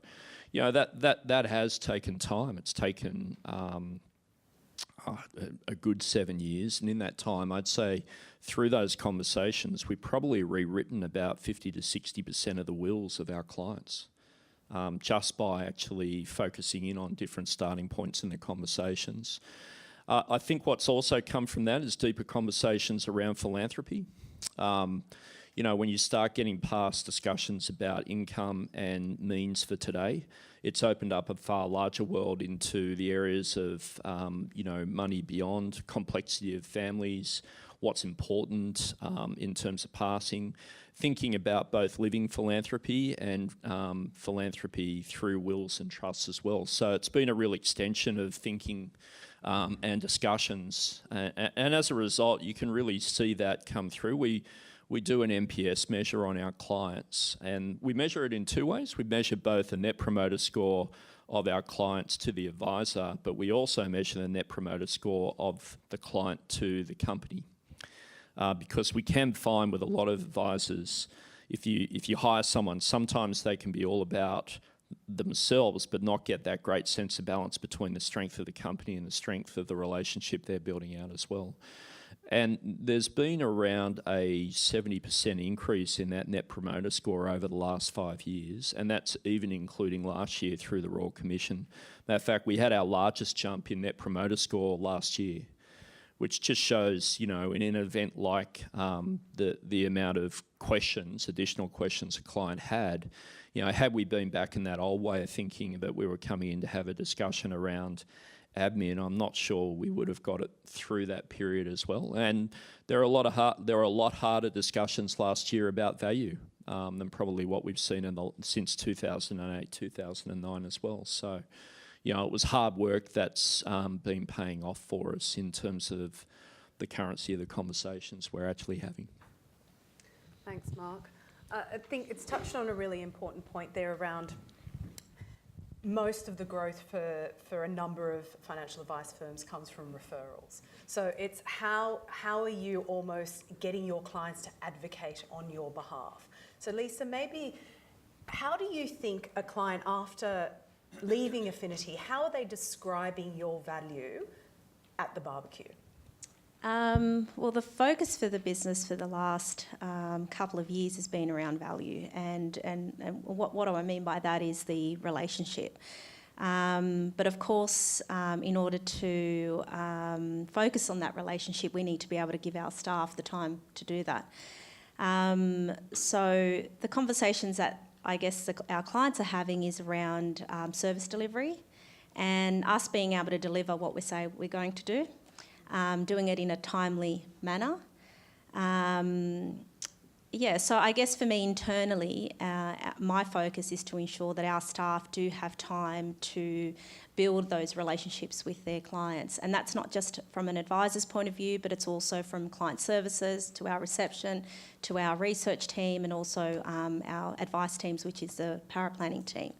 that has taken time. It's taken a good 7 years, and in that time, I'd say through those conversations, we've probably rewritten about 50 to 60% of the wills of our clients. Just by actually focusing in on different starting points in the conversations. I think what's also come from that is deeper conversations around philanthropy. When you start getting past discussions about income and means for today, it's opened up a far larger world into the areas of, money beyond, complexity of families, what's important in terms of passing, thinking about both living philanthropy and philanthropy through wills and trusts as well. So it's been a real extension of thinking and discussions. And as a result, you can really see that come through. We do an NPS measure on our clients, and we measure it in two ways. We measure both the Net Promoter Score of our clients to the advisor, but we also measure the Net Promoter Score of the client to the company. Because we can find with a lot of advisors, if you hire someone, sometimes they can be all about themselves, but not get that great sense of balance between the strength of the company and the strength of the relationship they're building out as well. And there's been around a 70% increase in that Net Promoter Score over the last 5 years, and that's even including last year through the Royal Commission. Matter of fact, we had our largest jump in Net Promoter Score last year, which just shows, in an event like the amount of questions, additional questions a client had, had we been back in that old way of thinking that we were coming in to have a discussion around admin, I'm not sure we would have got it through that period as well. And there are a lot harder discussions last year about value. than probably what we've seen since 2008, 2009 as well. So, it was hard work that's been paying off for us in terms of the currency of the conversations we're actually having. Thanks, Mark. I think it's touched on a really important point there around most of the growth for a number of financial advice firms comes from referrals. So it's how are you almost getting your clients to advocate on your behalf? So Lisa, maybe how do you think a client after leaving Affinity, how are they describing your value at the barbecue? Well, the focus for the business for the last couple of years has been around value, and what do I mean by that is the relationship. But of course, in order to focus on that relationship, we need to be able to give our staff the time to do that. So the conversations that I guess our clients are having is around service delivery and us being able to deliver what we say we're going to do. Doing it in a timely manner. So I guess for me internally, my focus is to ensure that our staff do have time to build those relationships with their clients. And that's not just from an advisor's point of view, but it's also from client services to our reception, to our research team, and also our advice teams, which is the paraplanning team.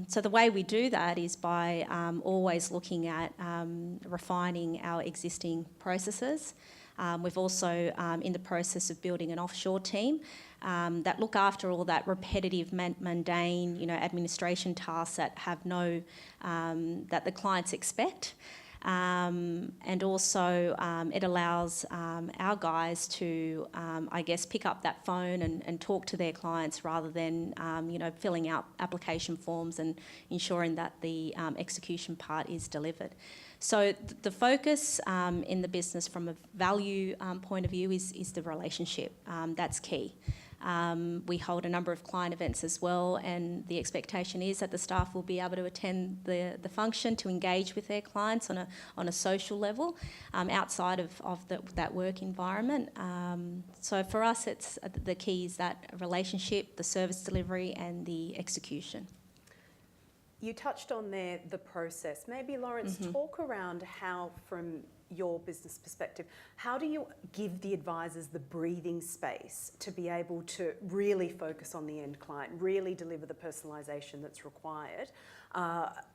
So the way we do that is by always looking at refining our existing processes. We've also in the process of building an offshore team that look after all that repetitive, mundane, administration tasks that have that the clients expect. And also it allows our guys to, pick up that phone and talk to their clients rather than, filling out application forms and ensuring that the execution part is delivered. So the focus in the business from a value point of view is the relationship. That's key. We hold a number of client events as well, and the expectation is that the staff will be able to attend the function to engage with their clients on a social level outside of that work environment. So for us, it's the key is that relationship, the service delivery, and the execution. You touched on there the process. Maybe Lawrence, talk around how, from your business perspective, how do you give the advisors the breathing space to be able to really focus on the end client, really deliver the personalisation that's required?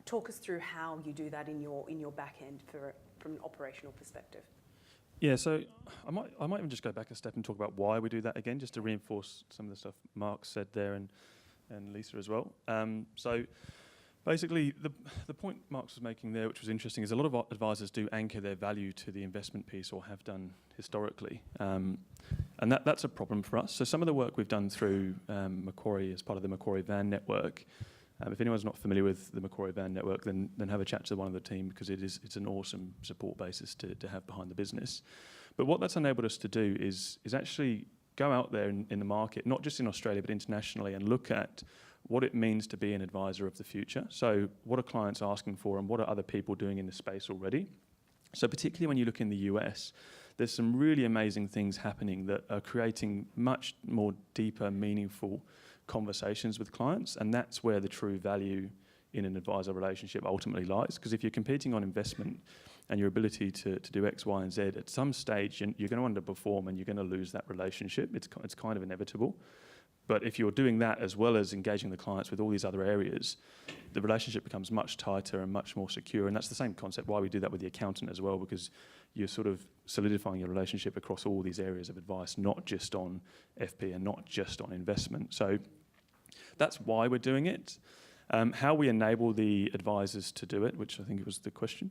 Talk us through how you do that in your back end from an operational perspective. Yeah, so I might even just go back a step and talk about why we do that again, just to reinforce some of the stuff Mark said there and Lisa as well. So basically, the point Mark was making there, which was interesting, is a lot of advisors do anchor their value to the investment piece, or have done historically, and that's a problem for us. So some of the work we've done through Macquarie as part of the Macquarie Van Network. If anyone's not familiar with the Macquarie Van Network, then have a chat to one of the team, because it's an awesome support basis to have behind the business. But what that's enabled us to do is actually go out there in the market, not just in Australia but internationally, and look at what it means to be an advisor of the future. So what are clients asking for, and what are other people doing in the space already? So particularly when you look in the US, there's some really amazing things happening that are creating much more deeper, meaningful conversations with clients, and that's where the true value in an advisor relationship ultimately lies. Because if you're competing on investment and your ability to do X, Y, and Z, at some stage you're going to underperform and you're going to lose that relationship. It's kind of inevitable. But if you're doing that as well as engaging the clients with all these other areas, the relationship becomes much tighter and much more secure. And that's the same concept why we do that with the accountant as well, because you're sort of solidifying your relationship across all these areas of advice, not just on FP and not just on investment. So that's why we're doing it. How we enable the advisors to do it, which I think was the question,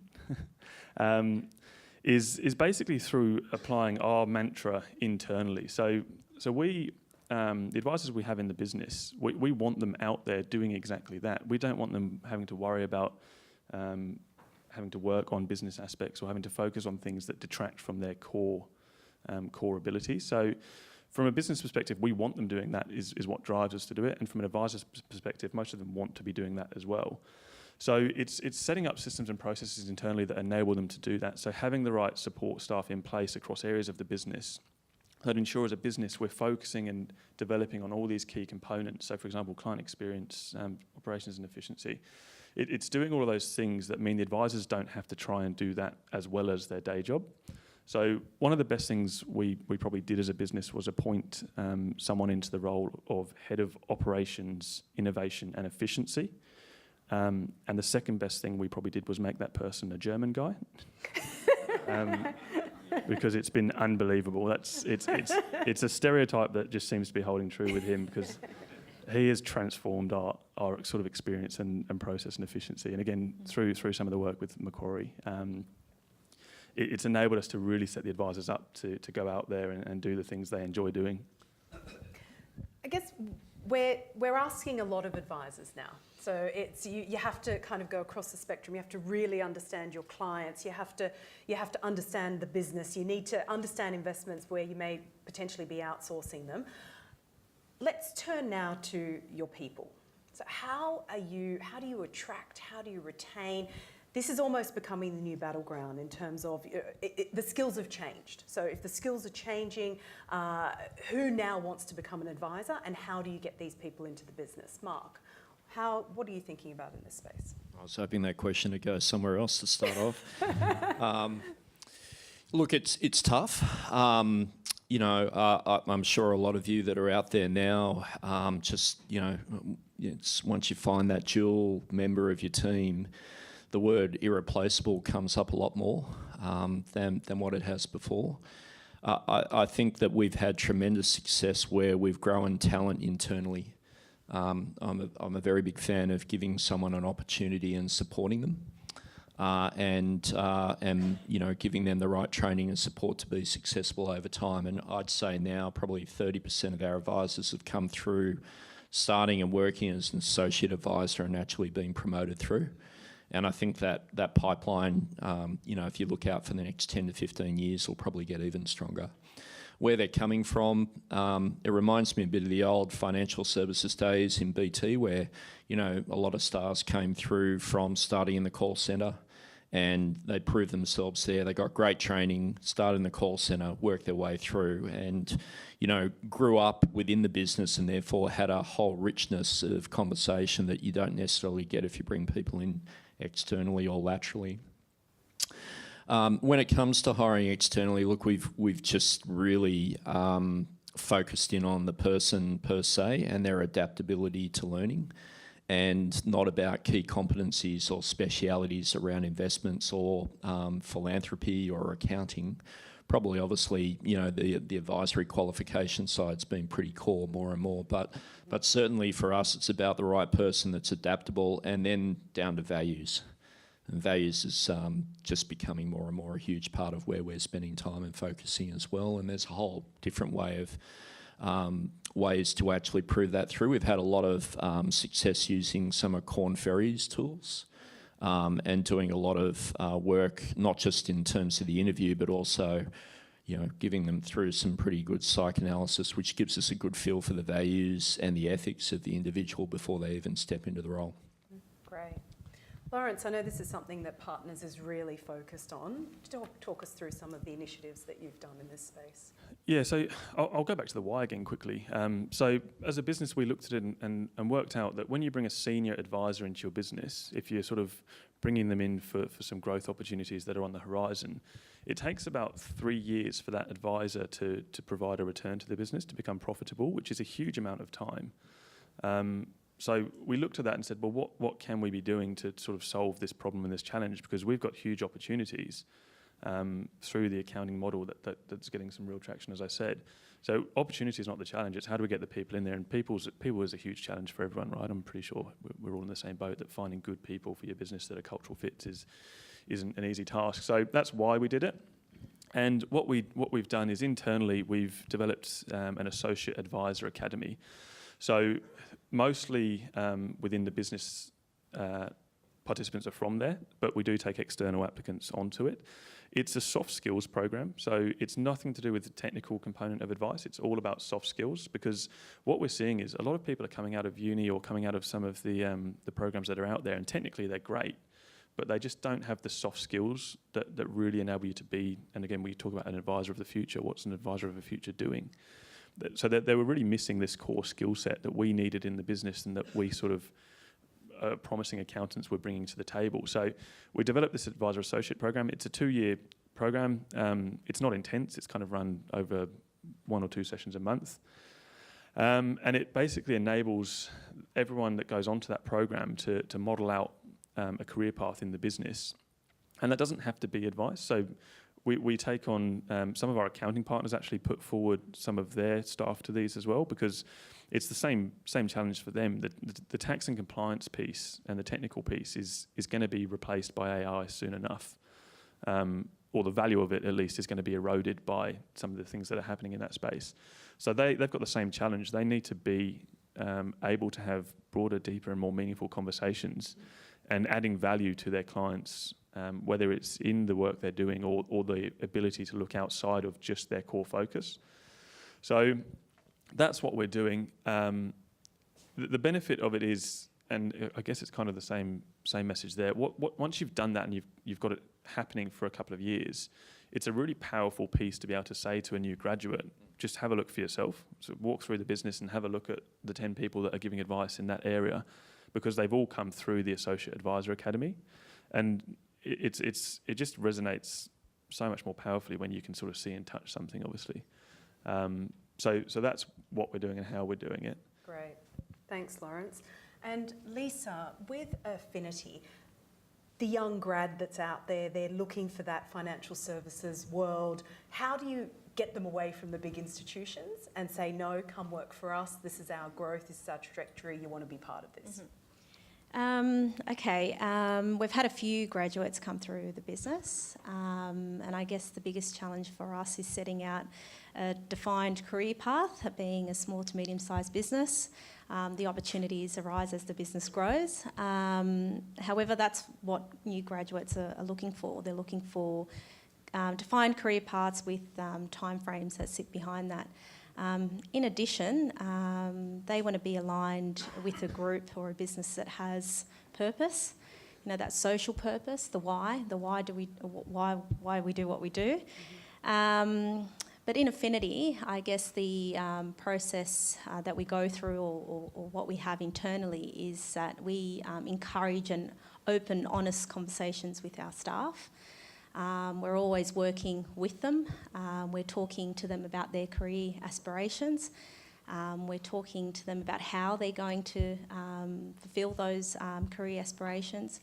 is basically through applying our mantra internally. So we... the advisors we have in the business, we want them out there doing exactly that. We don't want them having to worry about having to work on business aspects or having to focus on things that detract from their core abilities. So from a business perspective, we want them doing that, is what drives us to do it. And from an advisor's perspective, most of them want to be doing that as well. So it's setting up systems and processes internally that enable them to do that. So having the right support staff in place across areas of the business that ensure as a business we're focusing and developing on all these key components. So, for example, client experience, operations and efficiency. It's doing all of those things that mean the advisors don't have to try and do that as well as their day job. So one of the best things we probably did as a business was appoint someone into the role of Head of Operations, Innovation and Efficiency. And the second best thing we probably did was make that person a German guy. Because it's been unbelievable. It's a stereotype that just seems to be holding true with him, because he has transformed our sort of experience and process and efficiency. And again, through some of the work with Macquarie, it's enabled us to really set the advisors up to go out there and do the things they enjoy doing. I guess we're asking a lot of advisors now. So it's you have to kind of go across the spectrum. You have to really understand your clients. You have to understand the business. You need to understand investments where you may potentially be outsourcing them. Let's turn now to your people. So how do you attract? How do you retain? This is almost becoming the new battleground in terms of the skills have changed. So if the skills are changing, who now wants to become an advisor, and how do you get these people into the business? Mark, what are you thinking about in this space? I was hoping that question would go somewhere else to start off. Look, it's tough. I'm sure a lot of you that are out there now, it's once you find that dual member of your team, the word irreplaceable comes up a lot more than what it has before. I think that we've had tremendous success where we've grown talent internally. I'm a very big fan of giving someone an opportunity and supporting them, and giving them the right training and support to be successful over time. And I'd say now probably 30% of our advisors have come through starting and working as an associate advisor and actually being promoted through. And I think that pipeline, if you look out for the next 10 to 15 years, will probably get even stronger. Where they're coming from, it reminds me a bit of the old financial services days in BT, where, a lot of stars came through from starting in the call centre, and they proved themselves there. They got great training, started in the call centre, worked their way through, and, grew up within the business, and therefore had a whole richness of conversation that you don't necessarily get if you bring people in externally or laterally. When it comes to hiring externally, look, we've just really focused in on the person per se and their adaptability to learning, and not about key competencies or specialities around investments or philanthropy or accounting. Probably, obviously, the advisory qualification side's been pretty core more and more, but certainly for us, it's about the right person that's adaptable, and then down to values. And values is just becoming more and more a huge part of where we're spending time and focusing as well. And there's a whole different way of ways to actually prove that through. We've had a lot of success using some of Korn Ferry's tools, and doing a lot of work, not just in terms of the interview, but also, giving them through some pretty good psychoanalysis, which gives us a good feel for the values and the ethics of the individual before they even step into the role. Great. Lawrence, I know this is something that Partners is really focused on. Talk us through some of the initiatives that you've done in this space. Yeah, so I'll go back to the why again quickly. So as a business, we looked at it and worked out that when you bring a senior advisor into your business, if you're sort of bringing them in for some growth opportunities that are on the horizon, it takes about 3 years for that advisor to provide a return to the business, to become profitable, which is a huge amount of time. So we looked at that and said, well, what can we be doing to sort of solve this problem and this challenge? Because we've got huge opportunities through the accounting model that's getting some real traction, as I said. So opportunity is not the challenge, it's how do we get the people in there? And people is a huge challenge for everyone, right? I'm pretty sure we're all in the same boat, that finding good people for your business that are cultural fits isn't an easy task. So that's why we did it. And what we've done is internally we've developed an associate advisor academy. So mostly within the business, participants are from there, but we do take external applicants onto it. It's a soft skills program, so it's nothing to do with the technical component of advice. It's all about soft skills, because what we're seeing is a lot of people are coming out of uni or coming out of some of the programs that are out there, and technically they're great, but they just don't have the soft skills that really enable you to be, and again, we talk about an advisor of the future. What's an advisor of the future doing? So that they were really missing this core skill set that we needed in the business and that we sort of promising accountants were bringing to the table. So we developed this advisor associate program. It's a 2-year program. It's not intense. It's kind of run over 1 or 2 sessions a month. And it basically enables everyone that goes onto that program to model out a career path in the business. And that doesn't have to be advice. So we take on, some of our accounting partners actually put forward some of their staff to these as well, because it's the same challenge for them. The tax and compliance piece and the technical piece is going to be replaced by AI soon enough. Or the value of it, at least, is going to be eroded by some of the things that are happening in that space. So they've got the same challenge. They need to be able to have broader, deeper and more meaningful conversations and adding value to their clients, whether it's in the work they're doing or the ability to look outside of just their core focus. So that's what we're doing. The benefit of it is, and I guess it's kind of the same message there. Once you've done that and you've got it happening for a couple of years, it's a really powerful piece to be able to say to a new graduate, just have a look for yourself. So walk through the business and have a look at the 10 people that are giving advice in that area, because they've all come through the Associate Advisor Academy. And it just resonates so much more powerfully when you can sort of see and touch something, obviously. So that's what we're doing and how we're doing it. Great. Thanks, Lawrence. And Lisa, with Affinity, the young grad that's out there, they're looking for that financial services world. How do you get them away from the big institutions and say, no, come work for us, this is our growth, this is our trajectory, you want to be part of this? We've had a few graduates come through the business, and I guess the biggest challenge for us is setting out a defined career path. Being a small to medium-sized business, the opportunities arise as the business grows. However, that's what new graduates are looking for. They're looking for defined career paths with timeframes that sit behind that. In addition, they want to be aligned with a group or a business that has purpose. You know, that social purpose, the why why we do what we do. But in Affinity, I guess the process that we go through or what we have internally is that we encourage an open, honest conversations with our staff. We're always working with them. We're talking to them about their career aspirations. We're talking to them about how they're going to fulfil those career aspirations.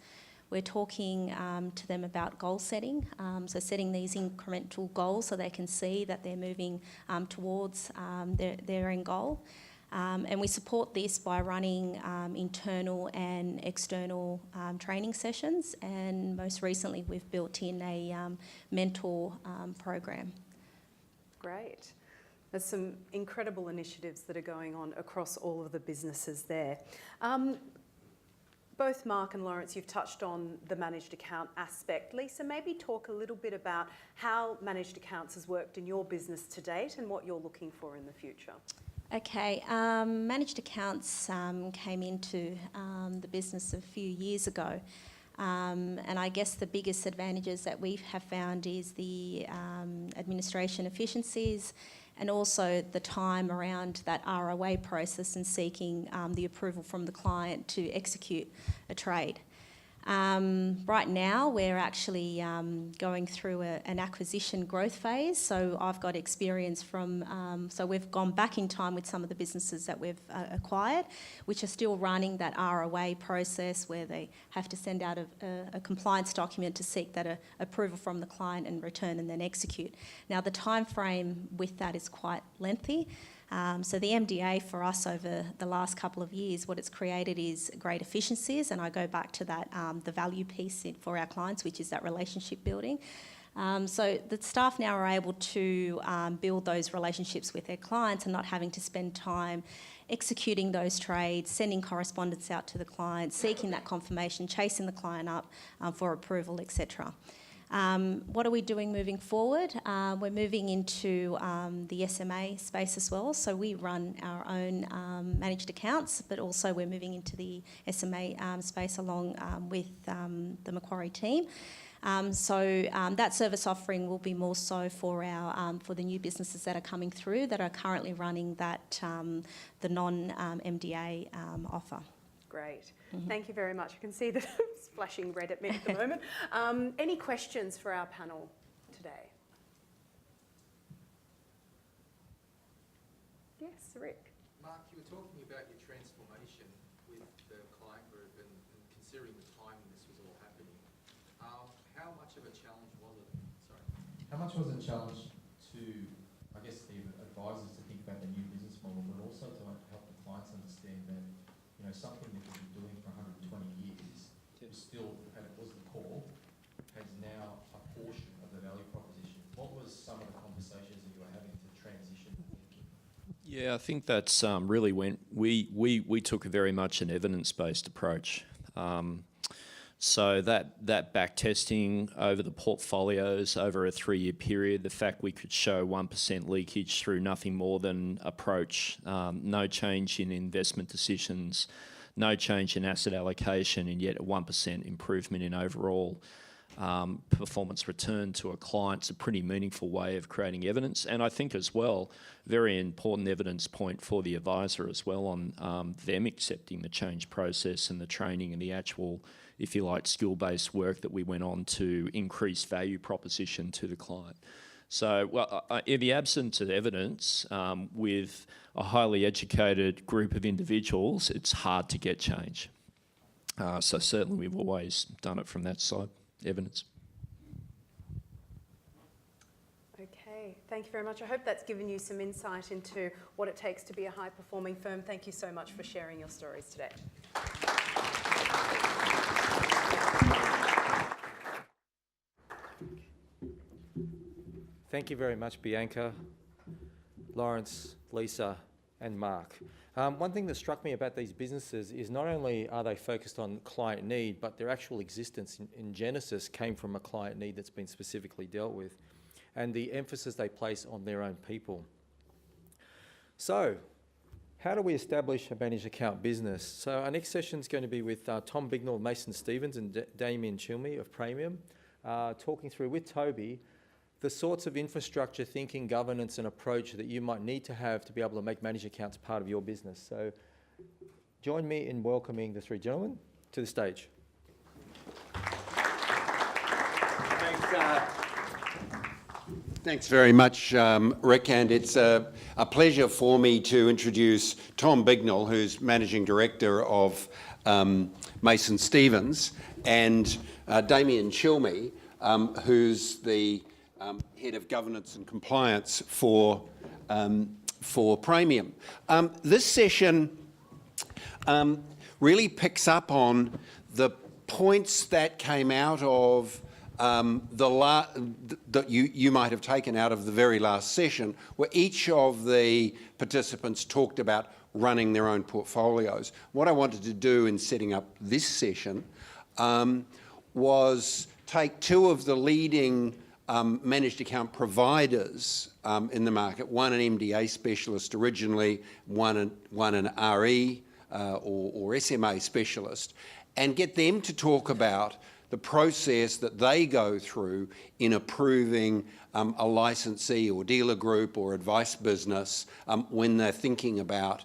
We're talking to them about goal setting, so setting these incremental goals so they can see that they're moving towards their end goal. And we support this by running internal and external training sessions, and most recently we've built in a mentor program. Great. There's some incredible initiatives that are going on across all of the businesses there. Both Mark and Lawrence, you've touched on the managed account aspect. Lisa, maybe talk a little bit about how managed accounts has worked in your business to date and what you're looking for in the future. Okay, managed accounts came into the business a few years ago, and I guess the biggest advantages that we have found is the administration efficiencies and also the time around that ROA process and seeking the approval from the client to execute a trade. Right now, we're actually going through an acquisition growth phase. So I've got experience from, so we've gone back in time with some of the businesses that we've acquired, which are still running that ROA process where they have to send out a compliance document to seek that approval from the client and return and then execute. Now, the time frame with that is quite lengthy. So the MDA for us over the last couple of years, what it's created is great efficiencies, and I go back to that, the value piece for our clients, which is that relationship building. So the staff now are able to build those relationships with their clients and not having to spend time executing those trades, sending correspondence out to the client, seeking that confirmation, chasing the client up for approval, etc. What are we doing moving forward? We're moving into the SMA space as well. So we run our own managed accounts, but also we're moving into the SMA space along with the Macquarie team. That service offering will be more so for our for the new businesses that are coming through that are currently running that the non-MDA offer. Great. Thank you very much. I can see that it's flashing red at me at the moment. Any questions for our panel today? Yes, Rick. Mark, you were talking about your transformation with the client group and considering the time this was all happening. How much of a challenge was it? Sorry. How much was it a challenge to, I guess, the advisors to think about the new business model, but also to help the clients understand that, you know, something that you've been doing for 120 years was still, and it was the core, has now a portion of the value proposition. What was some of the conversations that you were having to transition thinking? Yeah, I think that's really when we took a very much an evidence-based approach. So that back testing over the portfolios over a 3-year period, the fact we could show 1% leakage through nothing more than approach, no change in investment decisions, no change in asset allocation, and yet a 1% improvement in overall performance return to a client's a pretty meaningful way of creating evidence. And I think as well, very important evidence point for the advisor as well on them accepting the change process and the training and the actual, if you like, skill-based work that we went on to increase value proposition to the client. So, well, in the absence of evidence, with a highly educated group of individuals, it's hard to get change. So certainly we've always done it from that side, evidence. Okay, thank you very much. I hope that's given you some insight into what it takes to be a high-performing firm. Thank you so much for sharing your stories today. Thank you very much, Bianca, Lawrence, Lisa, and Mark. One thing that struck me about these businesses is not only are they focused on client need, but their actual existence in Genesis came from a client need that's been specifically dealt with, and the emphasis they place on their own people. So, how do we establish a managed account business? So our next session is going to be with Tom Bignell, Mason Stevens, and Damien Chilmy of Praemium, talking through with Toby the sorts of infrastructure, thinking, governance and approach that you might need to have to be able to make managed accounts part of your business. So join me in welcoming the three gentlemen to the stage. Thanks very much, Rick, and it's a pleasure for me to introduce Tom Bignell, who's Managing Director of Mason Stevens, and Damien Chilmy, who's the Head of Governance and Compliance for Praemium. This session really picks up on the points that came out of that you might have taken out of the very last session, where each of the participants talked about running their own portfolios. What I wanted to do in setting up this session was take two of the leading managed account providers in the market, one an MDA specialist originally, one an RE or SMA specialist, and get them to talk about the process that they go through in approving a licensee or dealer group or advice business when they're thinking about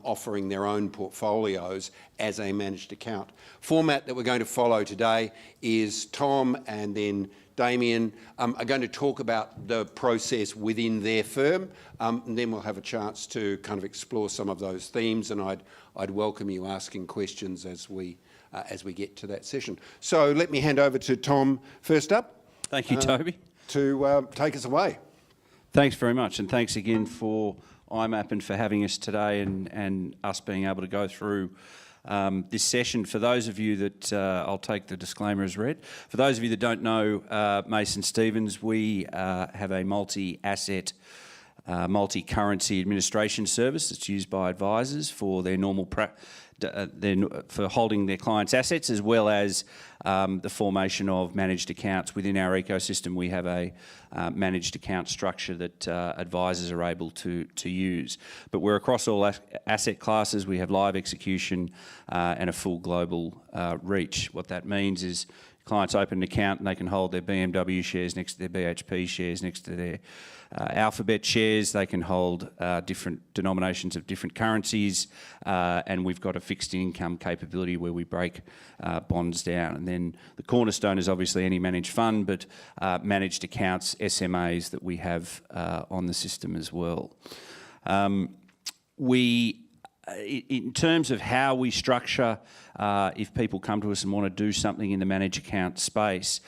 offering their own portfolios as a managed account. Format that we're going to follow today is Tom and then Damien are going to talk about the process within their firm, and then we'll have a chance to kind of explore some of those themes, and I'd welcome you asking questions as we get to that session. So let me hand over to Tom first up. Thank you, Toby. To take us away. Thanks very much, and thanks again for IMAP and for having us today and us being able to go through this session. For those of you that, I'll take the disclaimer as read. For those of you that don't know Mason Stevens, we have a multi-asset multi-currency administration service that's used by advisors for their normal for holding their clients' assets, as well as the formation of managed accounts. Within our ecosystem, we have a managed account structure that advisors are able to use. But we're across all asset classes. We have live execution and a full global reach. What that means is clients open an account and they can hold their BMW shares next to their BHP shares, next to their Alphabet shares. They can hold different denominations of different currencies, and we've got a fixed income capability where we break bonds down. And then the cornerstone is obviously any managed fund, but managed accounts, SMAs that we have on the system as well. In terms of how we structure, if people come to us and want to do something in the managed account space,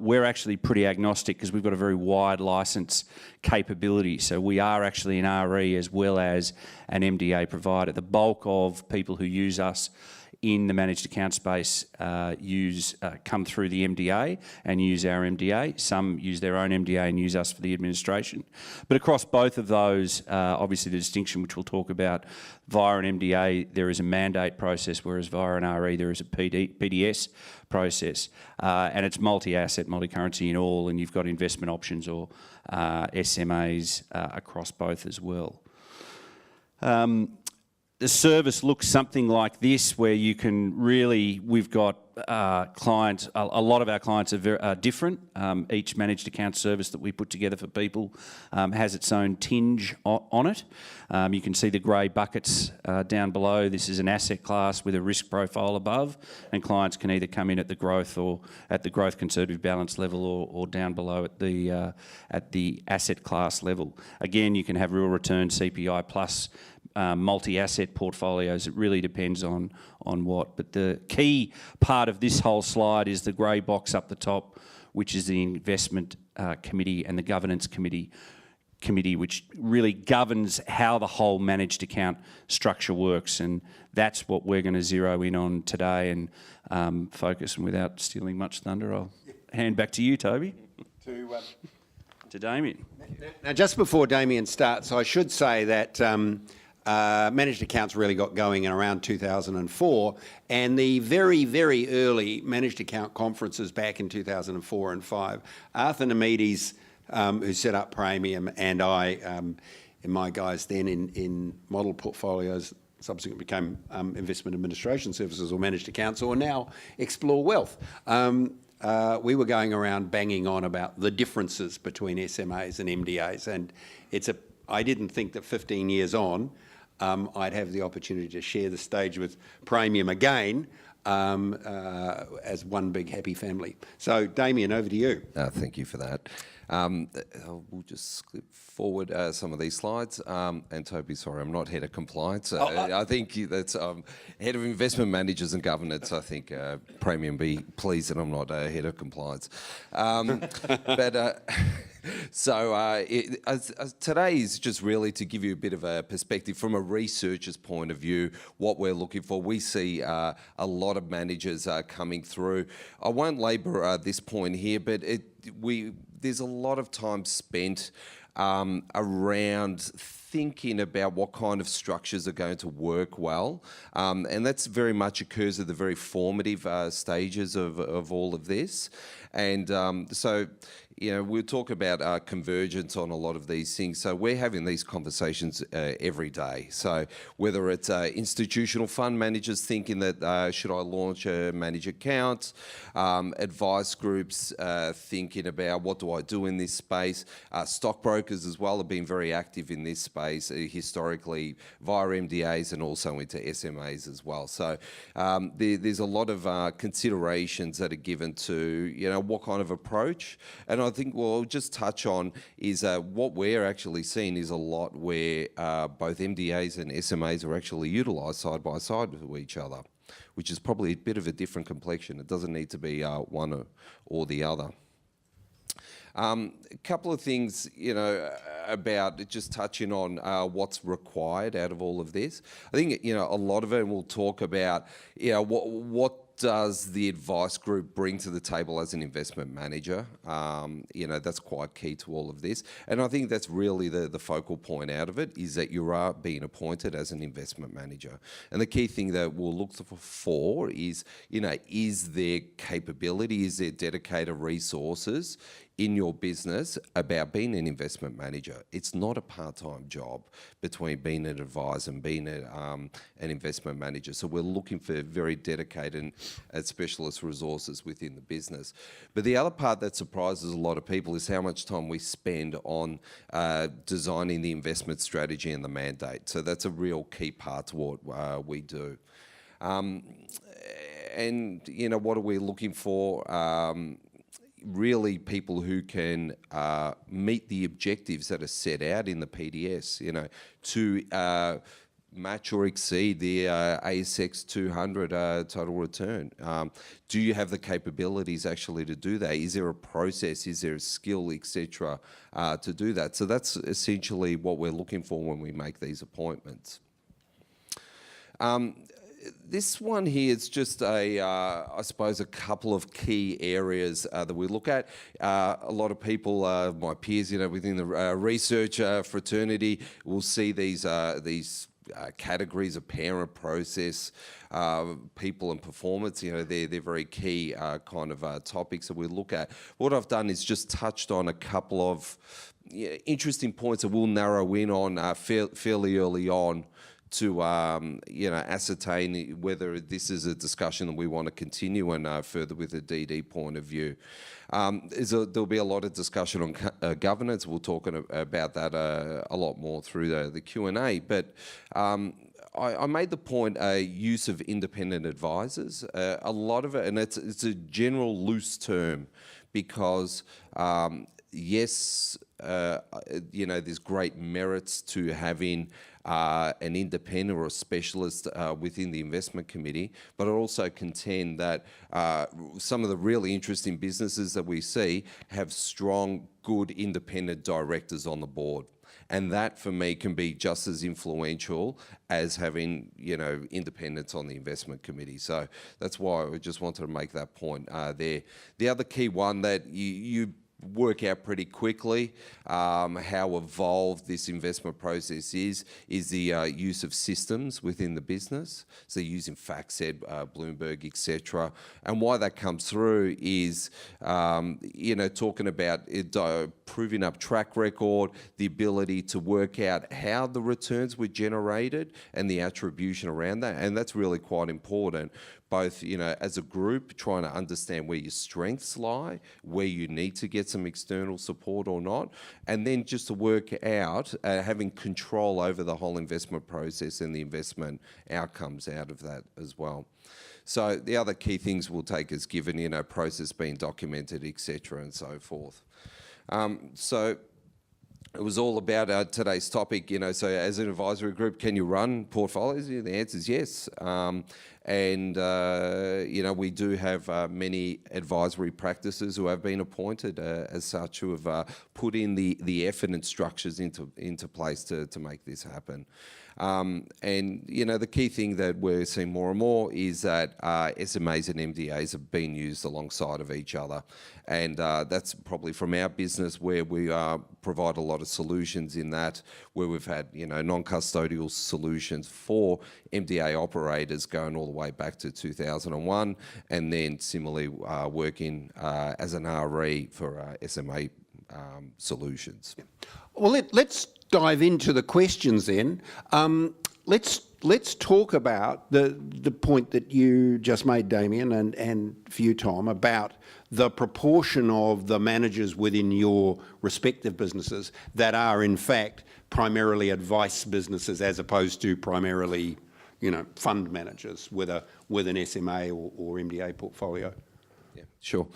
we're actually pretty agnostic because we've got a very wide licence capability. So we are actually an RE as well as an MDA provider. The bulk of people who use us in the managed account space come through the MDA and use our MDA. Some use their own MDA and use us for the administration. But across both of those, obviously the distinction which we'll talk about, via an MDA there is a mandate process, whereas via an RE there is a PDS process. And it's multi-asset, multi-currency in all, and you've got investment options or SMAs across both as well. The service looks something like this, where you can really, we've got clients, a lot of our clients are different. Each managed account service that we put together for people has its own tinge on it. You can see the grey buckets down below. This is an asset class with a risk profile above, and clients can either come in at the growth or at the growth conservative balance level, or down below at the asset class level. Again, you can have real return, CPI plus, multi-asset portfolios. It really depends on what. But the key part of this whole slide is the grey box up the top, which is the investment committee and the governance committee, which really governs how the whole managed account structure works. And that's what we're going to zero in on today and focus. And without stealing much thunder, I'll hand back to you, Toby. To Damien. Now, just before Damien starts, I should say that managed accounts really got going in around 2004, and the very, very early managed account conferences back in 2004 and 5, Arthur Namides, who set up Praemium, and I, and my guys then in model portfolios, subsequently became investment administration services, or managed accounts, or now Explore Wealth. We were going around banging on about the differences between SMAs and MDAs, and I didn't think that 15 years on, I'd have the opportunity to share the stage with Praemium again as one big happy family. So, Damien, over to you. Thank you for that. We'll just skip forward some of these slides. And Toby, sorry, I'm not head of compliance. I think that's head of investment managers and governance. I think Praemium be pleased that I'm not head of compliance. So today is just really to give you a bit of a perspective from a researcher's point of view, what we're looking for. We see a lot of managers coming through. I won't labour this point here, but there's a lot of time spent around thinking about what kind of structures are going to work well, and that's very much occurs at the very formative stages of all of this. And so, we'll talk about convergence on a lot of these things. So we're having these conversations every day. So whether it's institutional fund managers thinking that should I launch a managed account, advice groups thinking about what do I do in this space, stockbrokers as well have been very active in this space historically via MDAs and also into SMAs as well. So there's a lot of considerations that are given to what kind of approach. And I think what I'll just touch on is what we're actually seeing is a lot where both MDAs and SMAs are actually utilised side by side with each other, which is probably a bit of a different complexion. It doesn't need to be one or the other. A couple of things, about just touching on what's required out of all of this. I think, a lot of it, and we'll talk about, what does the advice group bring to the table as an investment manager? That's quite key to all of this. And I think that's really the focal point out of it, is that you are being appointed as an investment manager. And the key thing that we'll look for is, is there capability, is there dedicated resources in your business about being an investment manager? It's not a part-time job between being an advisor and being an investment manager. So we're looking for very dedicated specialist resources within the business. But the other part that surprises a lot of people is how much time we spend on designing the investment strategy and the mandate. So that's a real key part to what we do. And, what are we looking for? Really people who can meet the objectives that are set out in the PDS, to match or exceed the ASX 200 total return. Do you have the capabilities actually to do that? Is there a process? Is there a skill, etc., to do that? So that's essentially what we're looking for when we make these appointments. This one here is just I suppose, a couple of key areas that we look at. A lot of people, my peers, within the research fraternity, will see these categories of parent, process, people and performance. They're very key kind of topics that we look at. What I've done is just touched on a couple of interesting points that we'll narrow in on fairly early on, to ascertain whether this is a discussion that we want to continue and further with a DD point of view. There'll be a lot of discussion on governance. We'll talk about that a lot more through the Q&A. But I made the point, use of independent advisors. A lot of it, and it's a general loose term, because yes, there's great merits to having an independent or a specialist within the investment committee, but I also contend that some of the really interesting businesses that we see have strong, good independent directors on the board. And that, for me, can be just as influential as having, independence on the investment committee. So that's why I just wanted to make that point there. The other key one that you work out pretty quickly how evolved this investment process is the use of systems within the business. So using FactSet, Bloomberg, etc. And why that comes through is, talking about proving up track record, the ability to work out how the returns were generated and the attribution around that. And that's really quite important, both, as a group, trying to understand where your strengths lie, where you need to get some external support or not, and then just to work out having control over the whole investment process and the investment outcomes out of that as well. So the other key things we'll take as given, process being documented, etc., and so forth. So it was all about today's topic, so as an advisory group, can you run portfolios? The answer is yes. We do have many advisory practices who have been appointed as such, who have put in the effort and structures into place to make this happen. The key thing that we're seeing more and more is that SMAs and MDAs have been used alongside of each other. And that's probably from our business where we provide a lot of solutions in that, where we've had, non-custodial solutions for MDA operators going all the way back to 2001, and then similarly working as an RE for SMA solutions. Well, let's dive into the questions then. Let's talk about the point that you just made, Damien, and for you, Tom, about the proportion of the managers within your respective businesses that are in fact primarily advice businesses as opposed to primarily, fund managers with an SMA or MDA portfolio. Yeah, sure.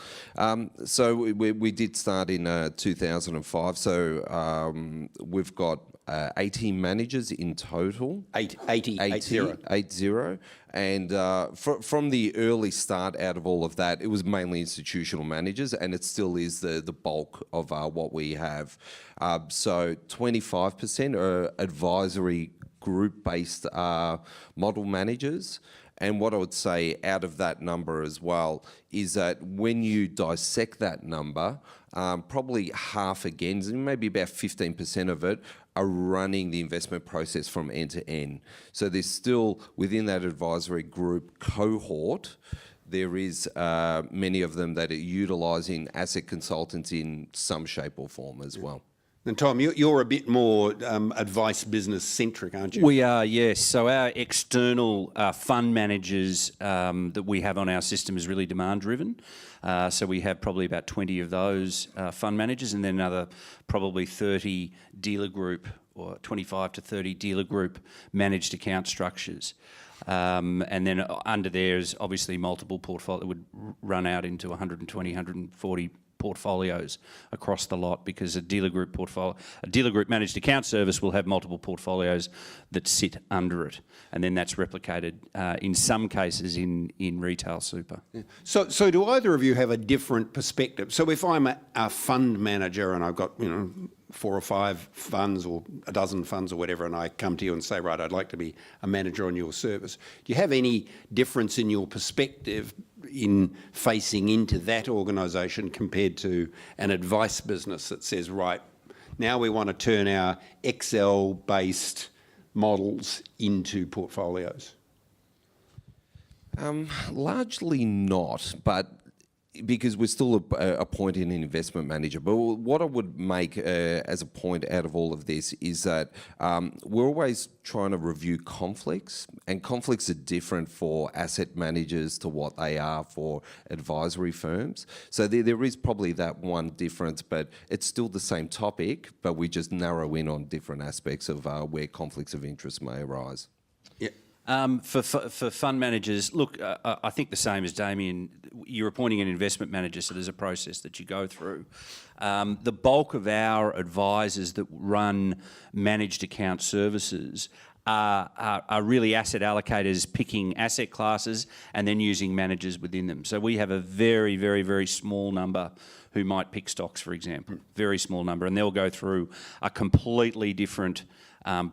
So we did start in 2005. So we've got 18 managers in total. 80. And from the early start out of all of that, it was mainly institutional managers, and it still is the bulk of what we have. So 25% are advisory group-based model managers, And what I would say out of that number as well is that when you dissect that number, probably half again, maybe about 15% of it, are running the investment process from end to end. So there's still, within that advisory group cohort, there is many of them that are utilising asset consultants in some shape or form as well. And Tom, you're a bit more advice business centric, aren't you? We are, yes. So our external fund managers that we have on our system is really demand driven. So we have probably about 20 of those fund managers, and then another probably 30 dealer group, or 25 to 30 dealer group managed account structures. And then under there is obviously multiple portfolio that would run out into 120, 140 portfolios across the lot, because a dealer group managed account service will have multiple portfolios that sit under it, and then that's replicated in some cases in retail super. Yeah. So do either of you have a different perspective? So if I'm a fund manager and I've got 4 or 5 funds or a dozen funds or whatever, and I come to you and say, right, I'd like to be a manager on your service, do you have any difference in your perspective in facing into that organisation compared to an advice business that says, right, now we want to turn our Excel-based models into portfolios? Largely not, but because we're still appointing an investment manager. But what I would make as a point out of all of this is that we're always trying to review conflicts, and conflicts are different for asset managers to what they are for advisory firms. So there is probably that one difference, but it's still the same topic, but we just narrow in on different aspects of where conflicts of interest may arise. Yeah. For fund managers, look, I think the same as Damien. You're appointing an investment manager, so there's a process that you go through. The bulk of our advisors that run managed account services are really asset allocators picking asset classes and then using managers within them. So we have a very, very, very small number who might pick stocks, for example, very small number, and they'll go through a completely different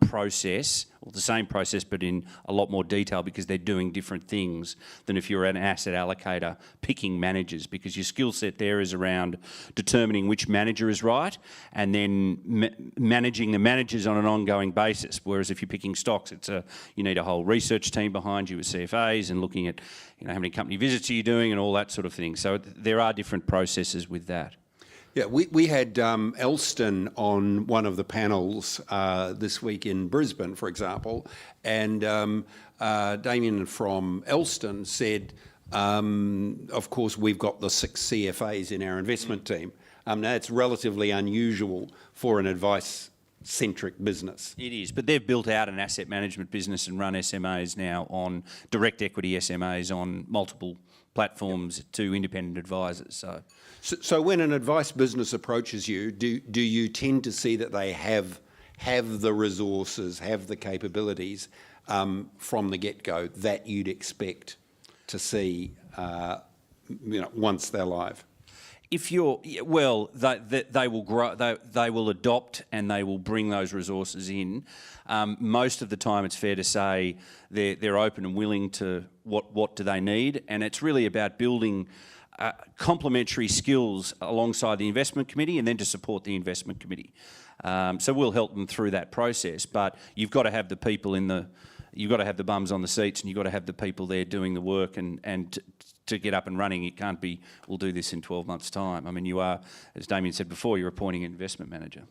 process, or the same process but in a lot more detail, because they're doing different things than if you're an asset allocator picking managers, because your skill set there is around determining which manager is right and then managing the managers on an ongoing basis. Whereas if you're picking stocks, you need a whole research team behind you with CFAs and looking at how many company visits are you doing and all that sort of thing. So there are different processes with that. Yeah, we had Elston on one of the panels this week in Brisbane, for example, and Damien from Elston said, of course, we've got the 6 CFAs in our investment team. Now, it's relatively unusual for an advice-centric business. It is, but they've built out an asset management business and run SMAs now on direct equity SMAs on multiple platforms to independent advisors. So when an advice business approaches you, do you tend to see that they have the resources, have the capabilities from the get-go that you'd expect to see once they're live? If you're they will grow. They will adopt and they will bring those resources in. Most of the time, it's fair to say they're open and willing to what do they need, and it's really about building complementary skills alongside the investment committee, and then to support the investment committee. So we'll help them through that process, but you've got to have the people you've got to have the bums on the seats, and you've got to have the people there doing the work and to get up and running. It can't be, we'll do this in 12 months' time. I mean, you are, as Damien said before, you're appointing an investment manager.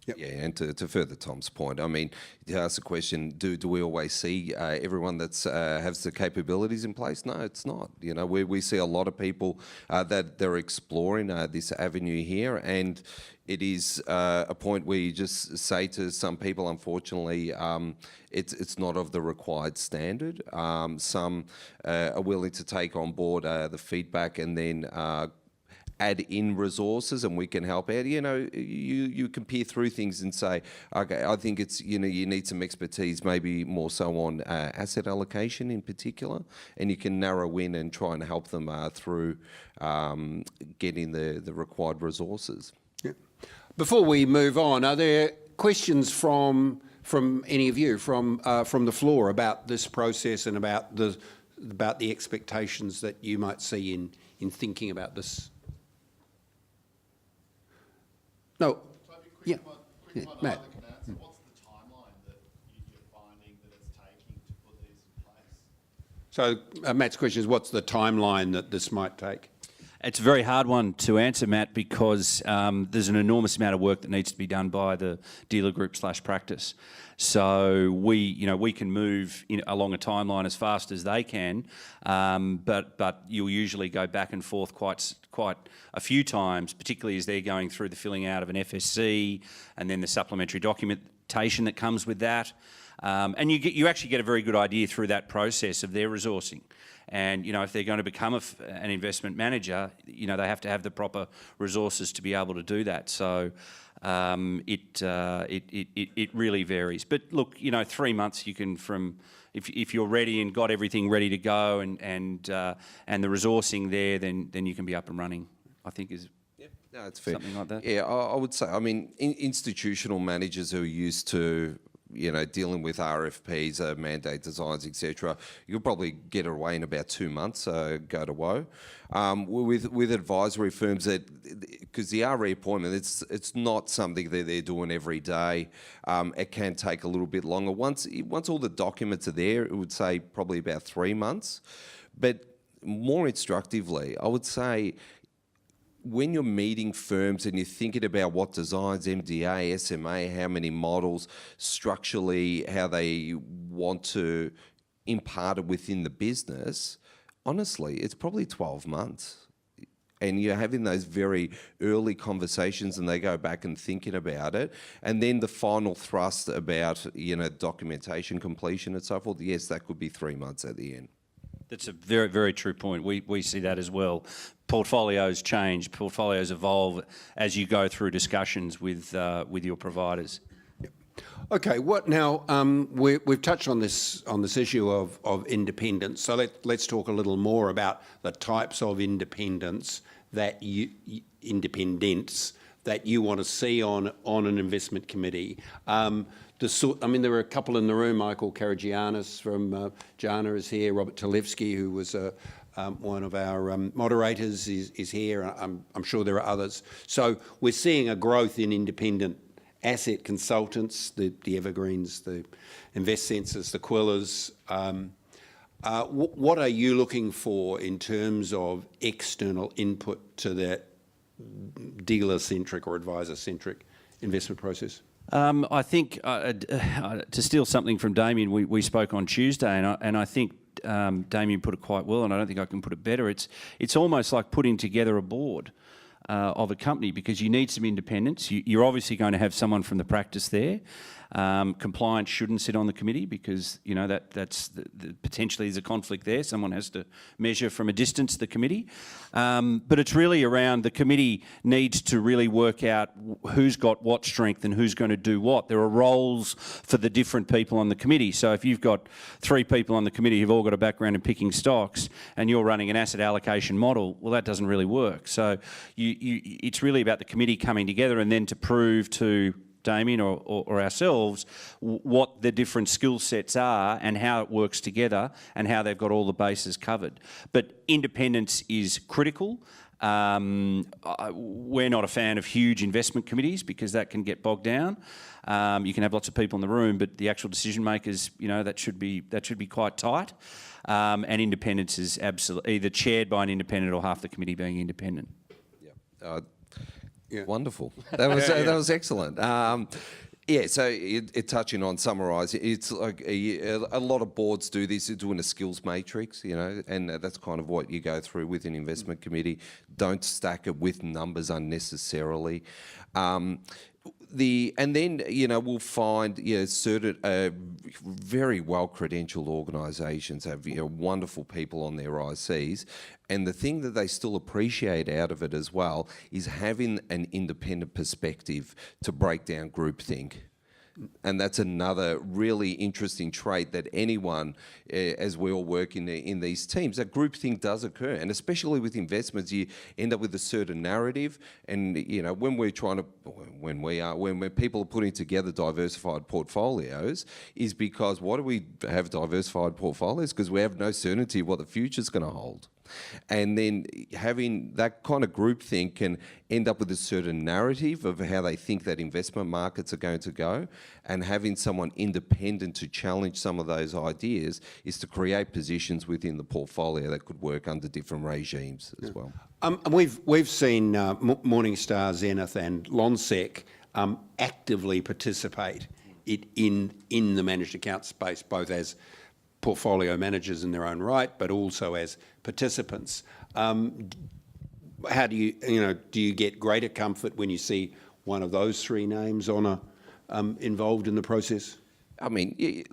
Yep. Yeah, and to further Tom's point, I mean, to ask the question, do we always see everyone that's has the capabilities in place? No, it's not. We see a lot of people that they're exploring this avenue here, and it is a point where you just say to some people, unfortunately, it's not of the required standard. Some are willing to take on board the feedback and then add in resources, and we can help out. You can peer through things and say, okay, I think it's, you need some expertise, maybe more so on asset allocation in particular, and you can narrow in and try and help them through getting the required resources. Yeah. Before we move on, are there questions from any of you from the floor about this process and about the about the expectations that you might see in thinking about this. No. Yeah. Yeah, Matt. So what's the timeline that you're finding that it's taking to put these in place? So Matt's question is, what's the timeline that this might take? It's a very hard one to answer, Matt, because there's an enormous amount of work that needs to be done by the dealer group / practice. So we can move along a timeline as fast as they can, but you'll usually go back and forth quite a few times, particularly as they're going through the filling out of an FSC and then the supplementary documentation that comes with that. And you actually get a very good idea through that process of their resourcing. And, if they're going to become an investment manager, they have to have the proper resources to be able to do that. So it really varies. But look, 3 months you can if you're ready and got everything ready to go and the resourcing there, then you can be up and running, I think is... No, it's fair. Something like that. Yeah, I would say, institutional managers who are used to, dealing with RFPs, mandate designs, etc., you'll probably get away in about 2 months, go to woe. With advisory firms, because the RE appointment, it's not something that they're doing every day. It can take a little bit longer. Once all the documents are there, it would say probably about 3 months. But more instructively, I would say, when you're meeting firms and you're thinking about what designs, MDA, SMA, how many models, structurally, how they want to impart it within the business, honestly, it's probably 12 months. And you're having those very early conversations and they go back and thinking about it. And then the final thrust about, documentation completion and so forth, yes, that could be 3 months at the end. That's a very, very true point. We see that as well. Portfolios change, portfolios evolve as you go through discussions with your providers. Yep. Okay. What now? We've touched on this issue of independence. So let's talk a little more about the types of independence that you want to see on an investment committee. There were a couple in the room. Michael Karagiannis from Jana is here. Robert Talevsky, who was one of our moderators, is here. I'm sure there are others. So we're seeing a growth in independent asset consultants, the Evergreens, the InvestSenses, the Quillers. What are you looking for in terms of external input to that dealer-centric or advisor-centric investment process? I think, to steal something from Damien, we spoke on Tuesday, and I think Damien put it quite well, and I don't think I can put it better. It's almost like putting together a board of a company, because you need some independence. You're obviously going to have someone from the practice there. Compliance shouldn't sit on the committee because that's potentially there's a conflict there. Someone has to measure from a distance the committee, but it's really around the committee needs to really work out who's got what strength and who's going to do what. There are roles for the different people on the committee. So if you've got 3 people on the committee who've all got a background in picking stocks and you're running an asset allocation model, well, that doesn't really work. So it's really about the committee coming together and then to prove to Damien or ourselves what the different skill sets are and how it works together and how they've got all the bases covered. But independence is critical. We're not a fan of huge investment committees because that can get bogged down. You can have lots of people in the room, but the actual decision makers, that should be quite tight. And independence is absolutely either chaired by an independent or half the committee being independent. Yeah. Yeah. Wonderful. That was excellent. So touching on summarise, it's like a lot of boards do this. They're doing a skills matrix, and that's kind of what you go through with an investment committee. Don't stack it with numbers unnecessarily. We'll find certain very well credentialed organisations have wonderful people on their ICs, and the thing that they still appreciate out of it as well is having an independent perspective to break down groupthink. And that's another really interesting trait that anyone, as we all work in these teams, that groupthink does occur. And especially with investments, you end up with a certain narrative. And, you know, when people are putting together diversified portfolios, is because why do we have diversified portfolios? Because we have no certainty of what the future's going to hold. And then having that kind of groupthink can end up with a certain narrative of how they think that investment markets are going to go, and having someone independent to challenge some of those ideas is to create positions within the portfolio that could work under different regimes as well. We've seen Morningstar, Zenith and Lonsec actively participate in the managed account space, both as portfolio managers in their own right, but also as participants. How do you get greater comfort when you see one of those three names involved in the process? I mean,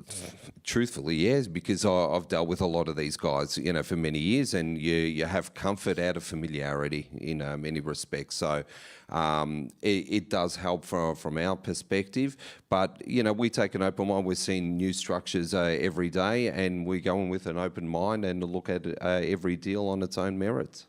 truthfully, yes, because I've dealt with a lot of these guys, you know, for many years, and you have comfort out of familiarity in many respects. So it does help from our perspective. But, you know, we take an open mind. We're seeing new structures every day, and we go in with an open mind and look at every deal on its own merits.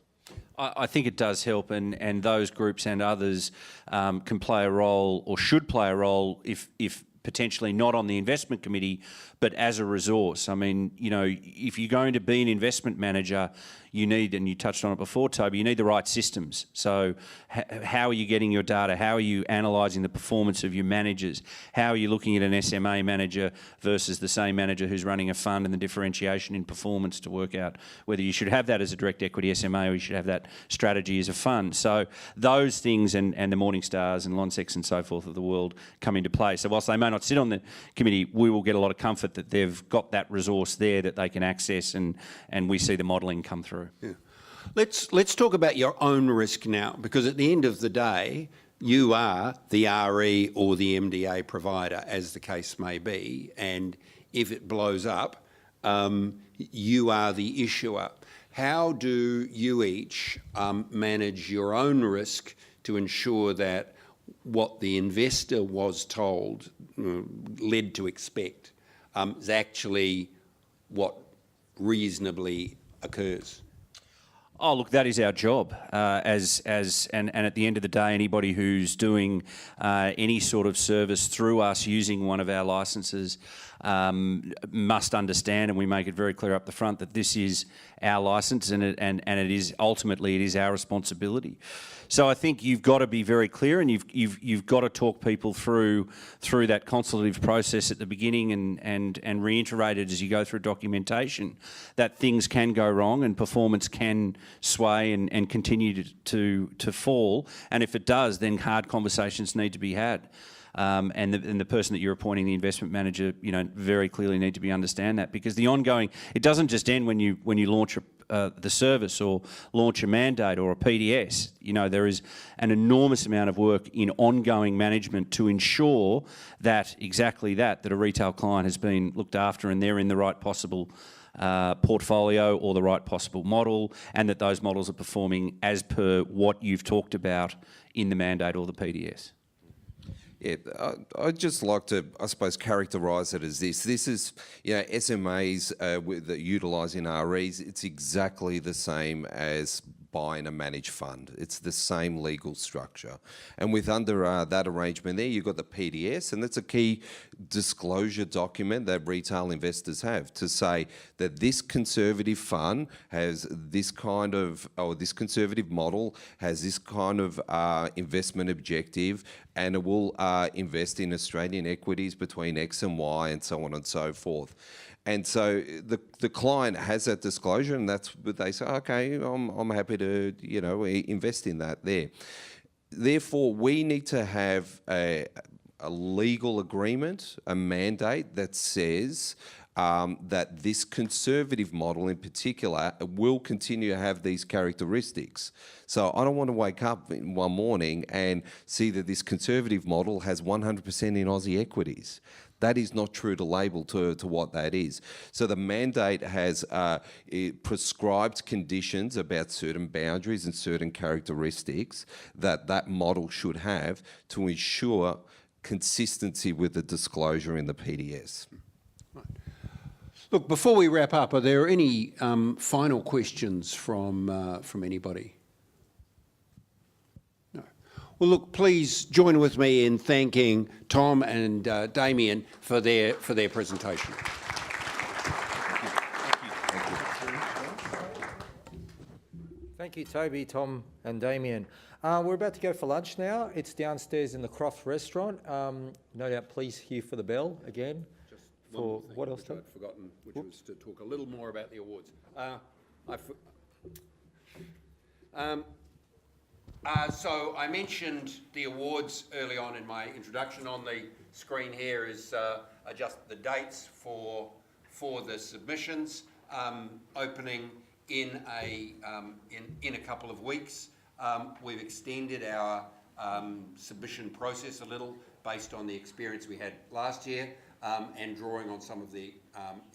I think it does help, and those groups and others can play a role, or should play a role, if potentially not on the investment committee, but as a resource. I mean, you know, if you're going to be an investment manager, you need, and you touched on it before, Toby, you need the right systems. So how are you getting your data? How are you analysing the performance of your managers? How are you looking at an SMA manager versus the same manager who's running a fund, and the differentiation in performance to work out whether you should have that as a direct equity SMA or you should have that strategy as a fund? So those things and the Morningstars and Lonsecs and so forth of the world come into play. So whilst they may not sit on the committee, we will get a lot of comfort that they've got that resource there that they can access, and we see the modelling come through. Yeah. Let's talk about your own risk now, because at the end of the day, you are the RE or the MDA provider, as the case may be, and if it blows up, you are the issuer. How do you each manage your own risk to ensure that what the investor was told, led to expect, is actually what reasonably occurs? Oh, look, that is our job. And at the end of the day, anybody who's doing any sort of service through us using one of our licences must understand, and we make it very clear up the front, that this is our licence, and it is ultimately our responsibility. So I think you've got to be very clear, and you've got to talk people through that consultative process at the beginning, and reiterate it as you go through documentation, that things can go wrong and performance can sway and continue to fall. And if it does, then hard conversations need to be had. And the person that you're appointing, the investment manager, you know, very clearly need to be understand that, because the ongoing, it doesn't just end when you launch the service or launch a mandate or a PDS. You know, there is an enormous amount of work in ongoing management to ensure that exactly that a retail client has been looked after and they're in the right possible portfolio or the right possible model, and that those models are performing as per what you've talked about in the mandate or the PDS. Yeah, I'd just like to, I suppose, characterise it as this. This is, you know, SMAs that utilising REs, it's exactly the same as buying a managed fund. It's the same legal structure. And with under that arrangement there, you've got the PDS, and that's a key disclosure document that retail investors have to say that this conservative fund has this kind of, or this conservative model has this kind of investment objective, and it will invest in Australian equities between X and Y and so on and so forth. And so the client has that disclosure, and that's what they say, okay, I'm happy to, you know, invest in that there. Therefore, we need to have a legal agreement, a mandate that says that this conservative model in particular will continue to have these characteristics. So I don't want to wake up in one morning and see that this conservative model has 100% in Aussie equities. That is not true to label to what that is. So the mandate has prescribed conditions about certain boundaries and certain characteristics that model should have to ensure consistency with the disclosure in the PDS. Look, before we wrap up, are there any final questions from anybody? No. Well, look, please join with me in thanking Tom and Damien for their presentation. Thank you, Toby, Tom, and Damien. We're about to go for lunch now. It's downstairs in the Croft restaurant. No doubt, please hear for the bell again. For what else? I'd forgotten, which was to talk a little more about the awards. So I mentioned the awards early on in my introduction. On the screen here is are just the dates for the submissions opening in a couple of weeks. We've extended our submission process a little based on the experience we had last year. And drawing on some of the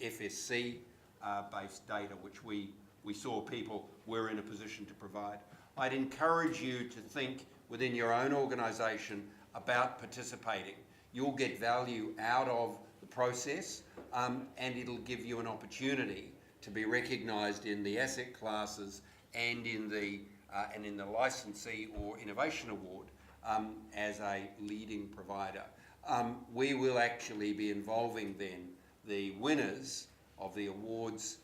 FSC-based data, which we saw people were in a position to provide. I'd encourage you to think within your own organisation about participating. You'll get value out of the process, and it'll give you an opportunity to be recognised in the asset classes and in the licensee or innovation award as a leading provider. We will actually be involving then the winners of the awards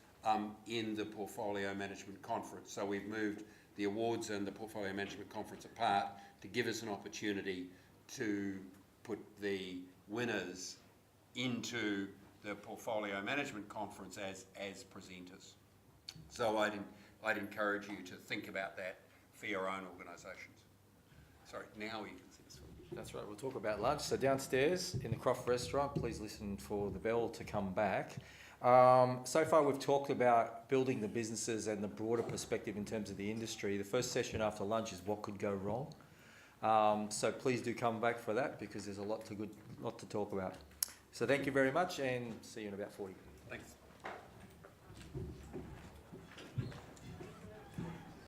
in the Portfolio Management Conference. So we've moved the awards and the Portfolio Management Conference apart to give us an opportunity to put the winners into the Portfolio Management Conference as presenters. So I'd encourage you to think about that for your own organisations. Sorry, now you can see this one. That's right, we'll talk about lunch. So downstairs in the Croft restaurant, please listen for the bell to come back. So far we've talked about building the businesses and the broader perspective in terms of the industry. The first session after lunch is what could go wrong. So please do come back for that because there's a lot to talk about. So thank you very much and see you in about 40. Thanks.